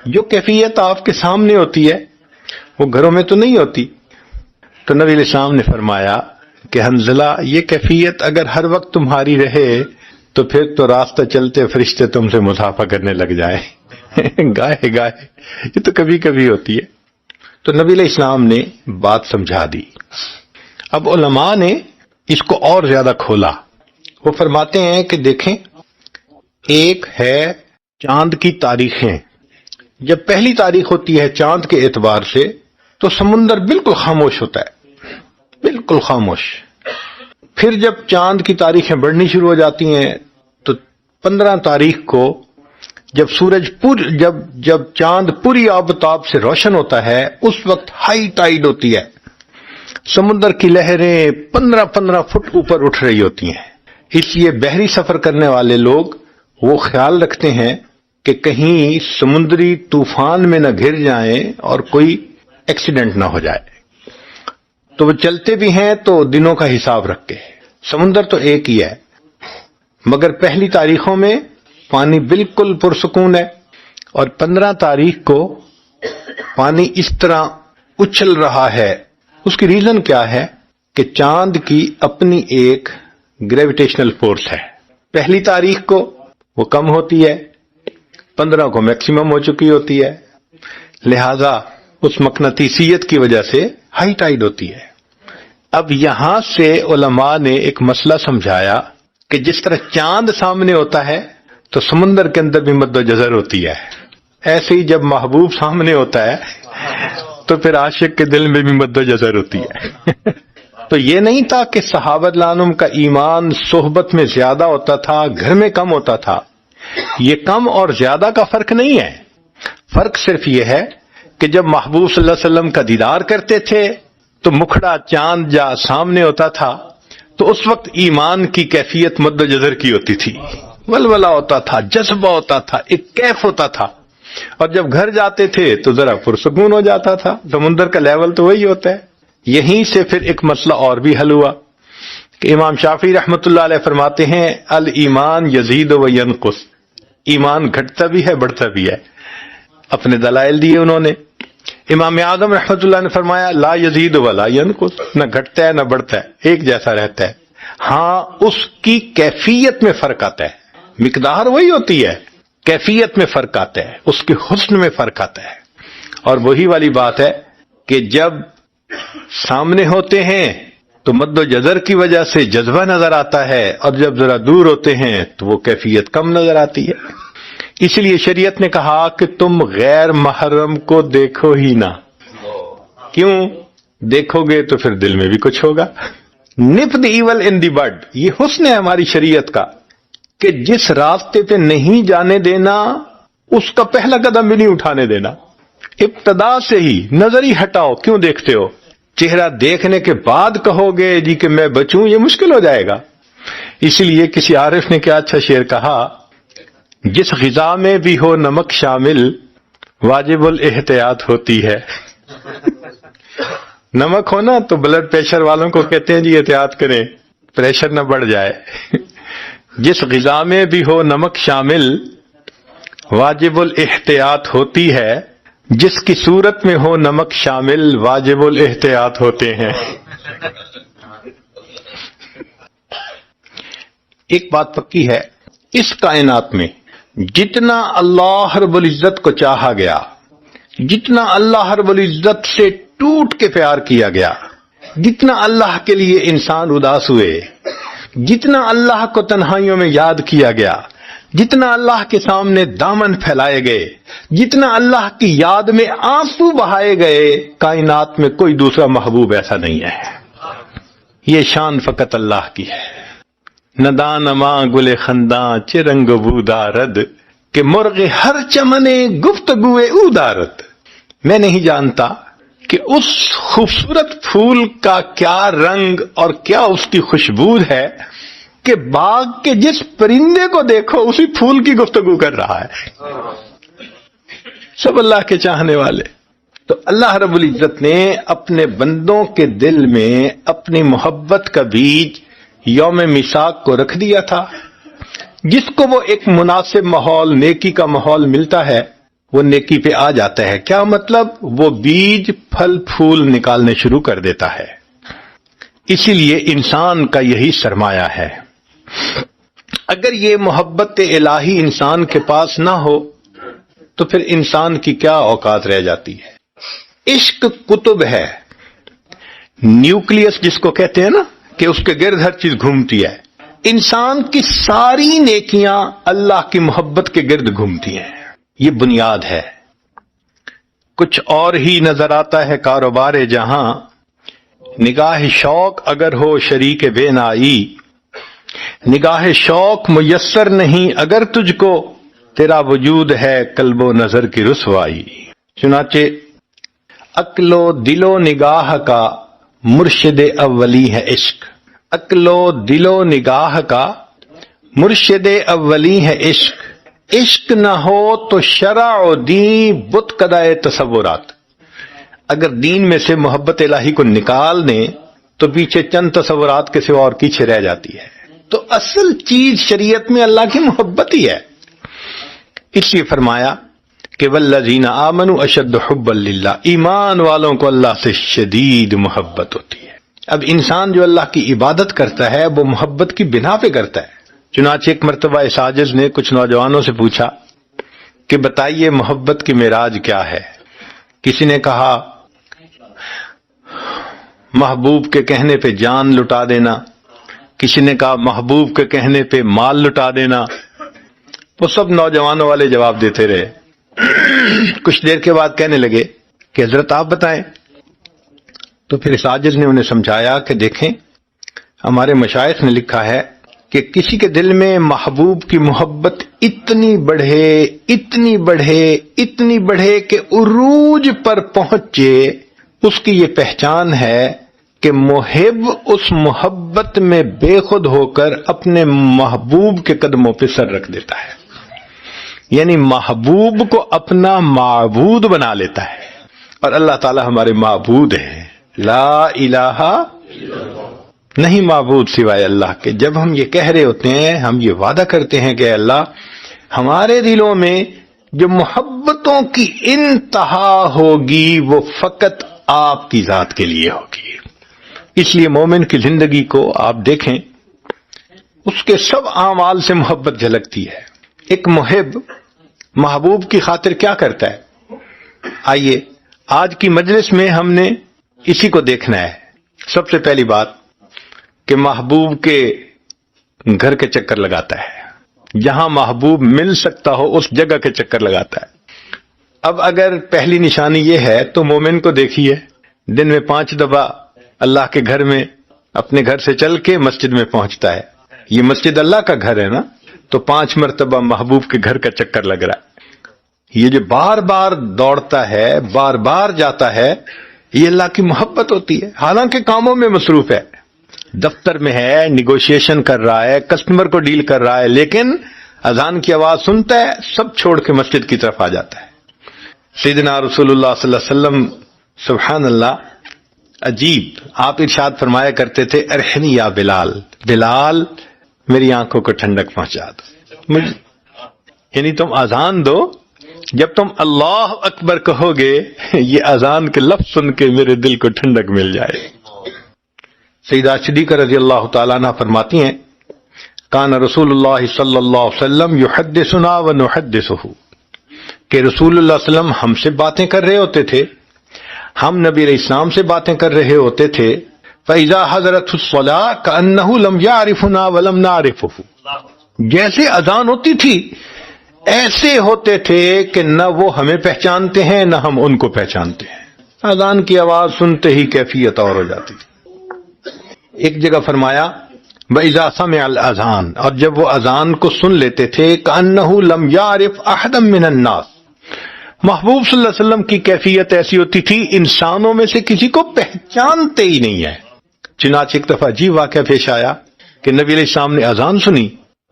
Speaker 2: جو کیفیت آپ کے سامنے ہوتی ہے وہ گھروں میں تو نہیں ہوتی. تو نبی علیہ السلام نے فرمایا کہ حنظلہ یہ کیفیت اگر ہر وقت تمہاری رہے تو پھر تو راستہ چلتے فرشتے تم سے مصافحہ کرنے لگ جائیں. گائے گائے یہ تو کبھی کبھی ہوتی ہے. تو نبی علیہ السلام نے بات سمجھا دی. اب علماء نے اس کو اور زیادہ کھولا. وہ فرماتے ہیں کہ دیکھیں، ایک ہے چاند کی تاریخیں. جب پہلی تاریخ ہوتی ہے چاند کے اعتبار سے تو سمندر بالکل خاموش ہوتا ہے، بالکل خاموش. پھر جب چاند کی تاریخیں بڑھنی شروع ہو جاتی ہیں تو 15 تاریخ کو جب سورج جب چاند پوری آب و تاب سے روشن ہوتا ہے اس وقت ہائی ٹائیڈ ہوتی ہے. سمندر کی لہریں 15 فٹ اوپر اٹھ رہی ہوتی ہیں. اس لیے بحری سفر کرنے والے لوگ وہ خیال رکھتے ہیں کہ کہیں سمندری طوفان میں نہ گر جائیں اور کوئی ایکسیڈنٹ نہ ہو جائے. تو وہ چلتے بھی ہیں تو دنوں کا حساب رکھ کے. سمندر تو ایک ہی ہے، مگر پہلی تاریخوں میں پانی بالکل پرسکون ہے، اور 15 تاریخ کو پانی اس طرح اچھل رہا ہے. اس کی ریزن کیا ہے کہ چاند کی اپنی ایک گریویٹیشنل فورس ہے. پہلی تاریخ کو وہ کم ہوتی ہے، 15 کو میکسیمم ہو چکی ہوتی ہے، لہذا اس مقناطیسیت کی وجہ سے ہائی ٹائیڈ ہوتی ہے. اب یہاں سے علماء نے ایک مسئلہ سمجھایا کہ جس طرح چاند سامنے ہوتا ہے تو سمندر کے اندر بھی مد و جزر ہوتی ہے، ایسے ہی جب محبوب سامنے ہوتا ہے تو پھر عاشق کے دل میں بھی مد و جزر ہوتی ہے. تو یہ نہیں تھا کہ صحابہ رضی اللہ عنہم کا ایمان صحبت میں زیادہ ہوتا تھا، گھر میں کم ہوتا تھا. یہ کم اور زیادہ کا فرق نہیں ہے. فرق صرف یہ ہے کہ جب محبوب صلی اللہ علیہ وسلم کا دیدار کرتے تھے تو مکھڑا چاند جا سامنے ہوتا تھا تو اس وقت ایمان کی کیفیت مد و جزر کی ہوتی تھی، ولولہ ہوتا تھا، جذبہ ہوتا تھا، ایک کیف ہوتا تھا. اور جب گھر جاتے تھے تو ذرا پرسکون ہو جاتا تھا. سمندر کا لیول تو وہی ہوتا ہے. یہیں سے پھر ایک مسئلہ اور بھی حل ہوا کہ امام شافعی رحمۃ اللہ علیہ فرماتے ہیں الایمان یزید و ینقص، ایمان گھٹتا بھی ہے بڑھتا بھی ہے. اپنے دلائل دیے انہوں نے. امام اعظم رحمۃ اللہ نے فرمایا لا یزید ولا ینقص، نہ گھٹتا ہے نہ بڑھتا ہے، ایک جیسا رہتا ہے. ہاں اس کی کیفیت میں فرق آتا ہے، مقدار وہی ہوتی ہے، کیفیت میں فرق آتا ہے، اس کے حسن میں فرق آتا ہے۔ اور وہی والی بات ہے کہ جب سامنے ہوتے ہیں تو مد و جزر کی وجہ سے جذبہ نظر آتا ہے، اور جب ذرا دور ہوتے ہیں تو وہ کیفیت کم نظر آتی ہے۔ اس لیے شریعت نے کہا کہ تم غیر محرم کو دیکھو ہی نہ۔ کیوں؟ دیکھو گے تو پھر دل میں بھی کچھ ہوگا۔ نپ دی ایول ان دی بڈ، یہ حسن ہے ہماری شریعت کا کہ جس راستے پہ نہیں جانے دینا اس کا پہلا قدم بھی نہیں اٹھانے دینا۔ ابتدا سے ہی نظر ہی ہٹاؤ، کیوں دیکھتے ہو؟ چہرہ دیکھنے کے بعد کہو گے جی کہ میں بچوں، یہ مشکل ہو جائے گا۔ اسی لیے کسی عارف نے کیا اچھا شعر کہا، جس غذا میں بھی ہو نمک شامل واجب الاحتیاط ہوتی ہے۔ نمک ہونا تو بلڈ پریشر والوں کو کہتے ہیں جی احتیاط کریں، پریشر نہ بڑھ جائے۔ جس غذا میں بھی ہو نمک شامل واجب الاحتیاط ہوتی ہے، جس کی صورت میں ہو نمک شامل واجب الاحتیاط ہوتے ہیں۔ ایک بات پکی ہے، اس کائنات میں جتنا اللہ رب العزت کو چاہا گیا، جتنا اللہ رب العزت سے ٹوٹ کے پیار کیا گیا، جتنا اللہ کے لیے انسان اداس ہوئے، جتنا اللہ کو تنہائیوں میں یاد کیا گیا، جتنا اللہ کے سامنے دامن پھیلائے گئے، جتنا اللہ کی یاد میں آنسو بہائے گئے، کائنات میں کوئی دوسرا محبوب ایسا نہیں ہے۔ یہ شان فقط اللہ کی ہے۔ ندان ماں گل خنداں چرنگ بودارد کہ مرغ ہر چمنے گفتگوے او دارد۔ میں نہیں جانتا کہ اس خوبصورت پھول کا کیا رنگ اور کیا اس کی خوشبو ہے کہ باغ کے جس پرندے کو دیکھو اسی پھول کی گفتگو کر رہا ہے۔ سب اللہ کے چاہنے والے۔ تو اللہ رب العزت نے اپنے بندوں کے دل میں اپنی محبت کا بیج یوم میثاق کو رکھ دیا تھا۔ جس کو وہ ایک مناسب ماحول، نیکی کا ماحول ملتا ہے، وہ نیکی پہ آ جاتا ہے۔ کیا مطلب؟ وہ بیج پھل پھول نکالنے شروع کر دیتا ہے۔ اسی لیے انسان کا یہی سرمایہ ہے۔ اگر یہ محبت الہی انسان کے پاس نہ ہو تو پھر انسان کی کیا اوقات رہ جاتی ہے۔ عشق کتب ہے، نیوکلیس جس کو کہتے ہیں نا، کہ اس کے گرد ہر چیز گھومتی ہے۔ انسان کی ساری نیکیاں اللہ کی محبت کے گرد گھومتی ہیں، یہ بنیاد ہے۔ کچھ اور ہی نظر آتا ہے کاروبار جہاں، نگاہ شوق اگر ہو شریک بے نائی، نگاہ شوق میسر نہیں اگر تجھ کو، تیرا وجود ہے قلب و نظر کی رسوائی۔ چنانچہ عقل و دل و نگاہ کا مرشد اولی ہے عشق۔ عقل و دل و نگاہ کا مرشد اولی ہے عشق۔ عشق نہ ہو تو شرع و دین بت قدائے تصورات۔ اگر دین میں سے محبت الہی کو نکال دیں تو پیچھے چند تصورات کے سوا اور پیچھے رہ جاتی ہے۔ تو اصل چیز شریعت میں اللہ کی محبت ہی ہے۔ اس لیے فرمایا کہ والذین آمنوا اشد حبا للہ، ایمان والوں کو اللہ سے شدید محبت ہوتی ہے۔ اب انسان جو اللہ کی عبادت کرتا ہے وہ محبت کی بنا پہ کرتا ہے۔ چنانچہ ایک مرتبہ اس عاجز نے کچھ نوجوانوں سے پوچھا کہ بتائیے محبت کی معراج کیا ہے؟ کسی نے کہا محبوب کے کہنے پہ جان لٹا دینا، کسی نے کہا محبوب کے کہنے پہ مال لٹا دینا۔ وہ سب نوجوانوں والے جواب دیتے رہے۔ کچھ دیر کے بعد کہنے لگے کہ حضرت آپ بتائیں۔ تو پھر اس عاجز نے انہیں سمجھایا کہ دیکھیں، ہمارے مشائخ نے لکھا ہے کہ کسی کے دل میں محبوب کی محبت اتنی بڑھے، اتنی بڑھے، اتنی بڑھے کہ عروج پر پہنچے، اس کی یہ پہچان ہے کہ محب اس محبت میں بے خود ہو کر اپنے محبوب کے قدموں پہ سر رکھ دیتا ہے، یعنی محبوب کو اپنا معبود بنا لیتا ہے۔ اور اللہ تعالی ہمارے معبود ہیں، لا الہ نہیں معبود سوائے اللہ کے۔ جب ہم یہ کہہ رہے ہوتے ہیں، ہم یہ وعدہ کرتے ہیں کہ اللہ ہمارے دلوں میں جو محبتوں کی انتہا ہوگی وہ فقط آپ کی ذات کے لیے ہوگی۔ اس لیے مومن کی زندگی کو آپ دیکھیں اس کے سب اعمال سے محبت جھلکتی ہے۔ ایک محب محبوب کی خاطر کیا کرتا ہے؟ آئیے آج کی مجلس میں ہم نے اسی کو دیکھنا ہے۔ سب سے پہلی بات کہ محبوب کے گھر کے چکر لگاتا ہے، جہاں محبوب مل سکتا ہو اس جگہ کے چکر لگاتا ہے۔ اب اگر پہلی نشانی یہ ہے تو مومن کو دیکھیے دن میں 5 دفعہ اللہ کے گھر میں اپنے گھر سے چل کے مسجد میں پہنچتا ہے۔ یہ مسجد اللہ کا گھر ہے نا، تو 5 مرتبہ محبوب کے گھر کا چکر لگ رہا ہے۔ یہ جو بار بار دوڑتا ہے، بار بار جاتا ہے، یہ اللہ کی محبت ہوتی ہے۔ حالانکہ کاموں میں مصروف ہے، دفتر میں ہے، نیگوشیشن کر رہا ہے، کسٹمر کو ڈیل کر رہا ہے، لیکن اذان کی آواز سنتا ہے، سب چھوڑ کے مسجد کی طرف آ جاتا ہے۔ سیدنا رسول اللہ صلی اللہ علیہ وسلم سبحان اللہ عجیب، آپ ارشاد فرمایا کرتے تھے ارحنی یا بلال، بلال میری آنکھوں کو ٹھنڈک پہنچا دو، یعنی تم اذان دو، جب تم اللہ اکبر کہو گے یہ اذان کے لفظ سن کے میرے دل کو ٹھنڈک مل جائے۔ سیدہ صدیقہ رضی اللہ تعالیٰ عنہ فرماتی ہیں کان رسول اللہ صلی اللہ علیہ وسلم یحدثنا ونحدثہ، کہ رسول اللہ صلی اللہ علیہ وسلم ہم سے باتیں کر رہے ہوتے تھے، ہم نبی علیہ السلام سے باتیں کر رہے ہوتے تھے۔ فَإِذَا حَضَرَتْهُ الصَّلَاةُ كَأَنَّهُ لَمْ يَعْرِفُنَا وَلَمْ نَعْرِفُهُ، جیسے اذان ہوتی تھی ایسے ہوتے تھے کہ نہ وہ ہمیں پہچانتے ہیں نہ ہم ان کو پہچانتے ہیں۔ اذان کی آواز سنتے ہی کیفیت اور ہو جاتی تھی۔ ایک جگہ فرمایا وَإِذَا سَمِعَ الْأَذَانَ، اور جب وہ اذان کو سن لیتے تھے كَأَنَّهُ لَمْ يَعْرِفْ أَحَدًا مِّنَ النَّاسِ، محبوب صلی اللہ علیہ وسلم کی کیفیت ایسی ہوتی تھی انسانوں میں سے کسی کو پہچانتے ہی نہیں ہے۔ چنانچہ ایک دفعہ عجیب واقعہ پیش آیا کہ نبی علیہ السلام نے اذان سنی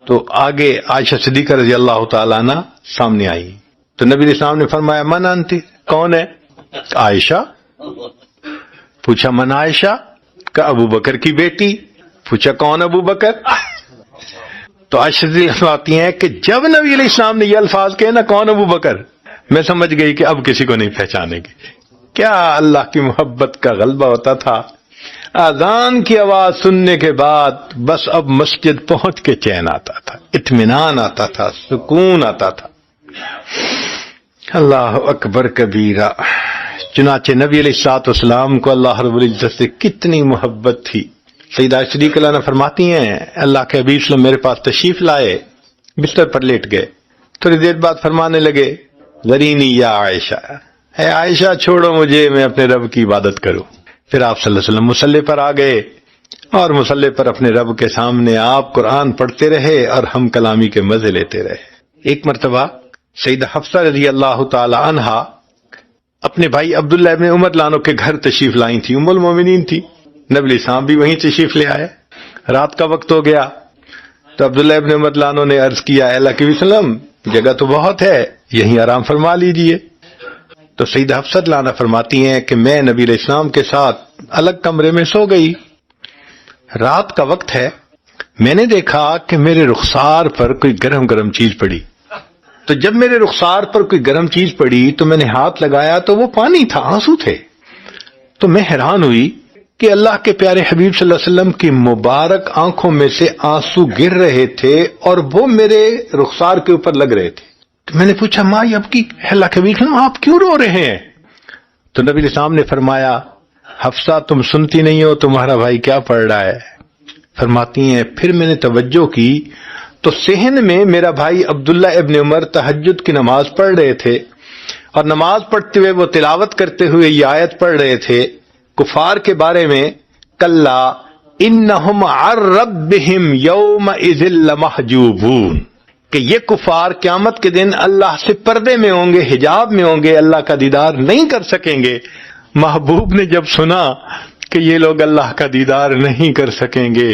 Speaker 2: تو آگے عائشہ صدیقہ رضی اللہ تعالیٰ عنہ سامنے آئی، تو نبی علیہ السلام نے فرمایا من انت، کون ہے؟ عائشہ۔ پوچھا من عائشہ؟ کہ ابو بکر کی بیٹی۔ پوچھا کون ابو بکر؟ تو عائشہ فرماتی ہیں کہ جب نبی علیہ السلام نے یہ الفاظ کہے نا کون ابو بکر، میں سمجھ گئی کہ اب کسی کو نہیں پہچانے گی۔ کیا اللہ کی محبت کا غلبہ ہوتا تھا۔ اذان کی آواز سننے کے بعد بس اب مسجد پہنچ کے چین آتا تھا، اطمینان آتا تھا، سکون آتا تھا۔ اللہ اکبر کبیرہ۔ چنانچہ نبی علیہ الصلوۃ والسلام کو اللہ رب العزت سے کتنی محبت تھی۔ سیدہ صدیقہ عنہ فرماتی ہیں اللہ کے حبیب صلی اللہ علیہ وسلم میرے پاس تشریف لائے، بستر پر لیٹ گئے، تھوڑی دیر بعد فرمانے لگے ذرینی یا عائشہ، اے عائشہ چھوڑو مجھے، میں اپنے رب کی عبادت کروں۔ پھر آپ صلی اللہ علیہ وسلم مصلی پر آ گئے اور مصلی پر اپنے رب کے سامنے آپ قرآن پڑھتے رہے اور ہم کلامی کے مزے لیتے رہے۔ ایک مرتبہ سیدہ حفصہ رضی اللہ تعالی عنہا اپنے بھائی عبداللہ ابن عمر لانو کے گھر تشریف لائی تھی، ام المومنین تھی، نبی علیہ السلام بھی وہیں تشریف لے آئے۔ رات کا وقت ہو گیا تو عبداللہ ابن عمر لانو نے عرض کیا اے اللہ کے وسلم جگہ تو بہت ہے، یہیں آرام فرما لیجئے۔ تو سیدہ حفصہ لانا فرماتی ہیں کہ میں نبی علیہ السلام کے ساتھ الگ کمرے میں سو گئی، رات کا وقت ہے، میں نے دیکھا کہ میرے رخسار پر کوئی گرم گرم چیز پڑی، تو جب میرے رخسار پر کوئی گرم چیز پڑی تو میں نے ہاتھ لگایا تو وہ پانی تھا، آنسو تھے۔ تو میں حیران ہوئی کہ اللہ کے پیارے حبیب صلی اللہ علیہ وسلم کی مبارک آنکھوں میں سے آنسو گر رہے تھے اور وہ میرے رخسار کے اوپر لگ رہے تھے۔ تو میں نے پوچھا ماں یہ اب کی اللہ کے حبیب صلی اللہ علیہ وسلم آپ کیوں رو رہے ہیں؟ تو نبی علیہ السلام نے فرمایا حفصہ تم سنتی نہیں ہو تمہارا بھائی کیا پڑھ رہا ہے؟ فرماتی ہیں پھر میں نے توجہ کی تو صحن میں میرا بھائی عبداللہ ابن عمر تہجد کی نماز پڑھ رہے تھے، اور نماز پڑھتے ہوئے وہ تلاوت کرتے ہوئے یہ آیت پڑھ رہے تھے کفار کے بارے میں کلا انہم عن ربہم یومئذ لمحجوبون، کہ یہ کفار قیامت کے دن اللہ سے پردے میں ہوں گے، حجاب میں ہوں گے، اللہ کا دیدار نہیں کر سکیں گے۔ محبوب نے جب سنا کہ یہ لوگ اللہ کا دیدار نہیں کر سکیں گے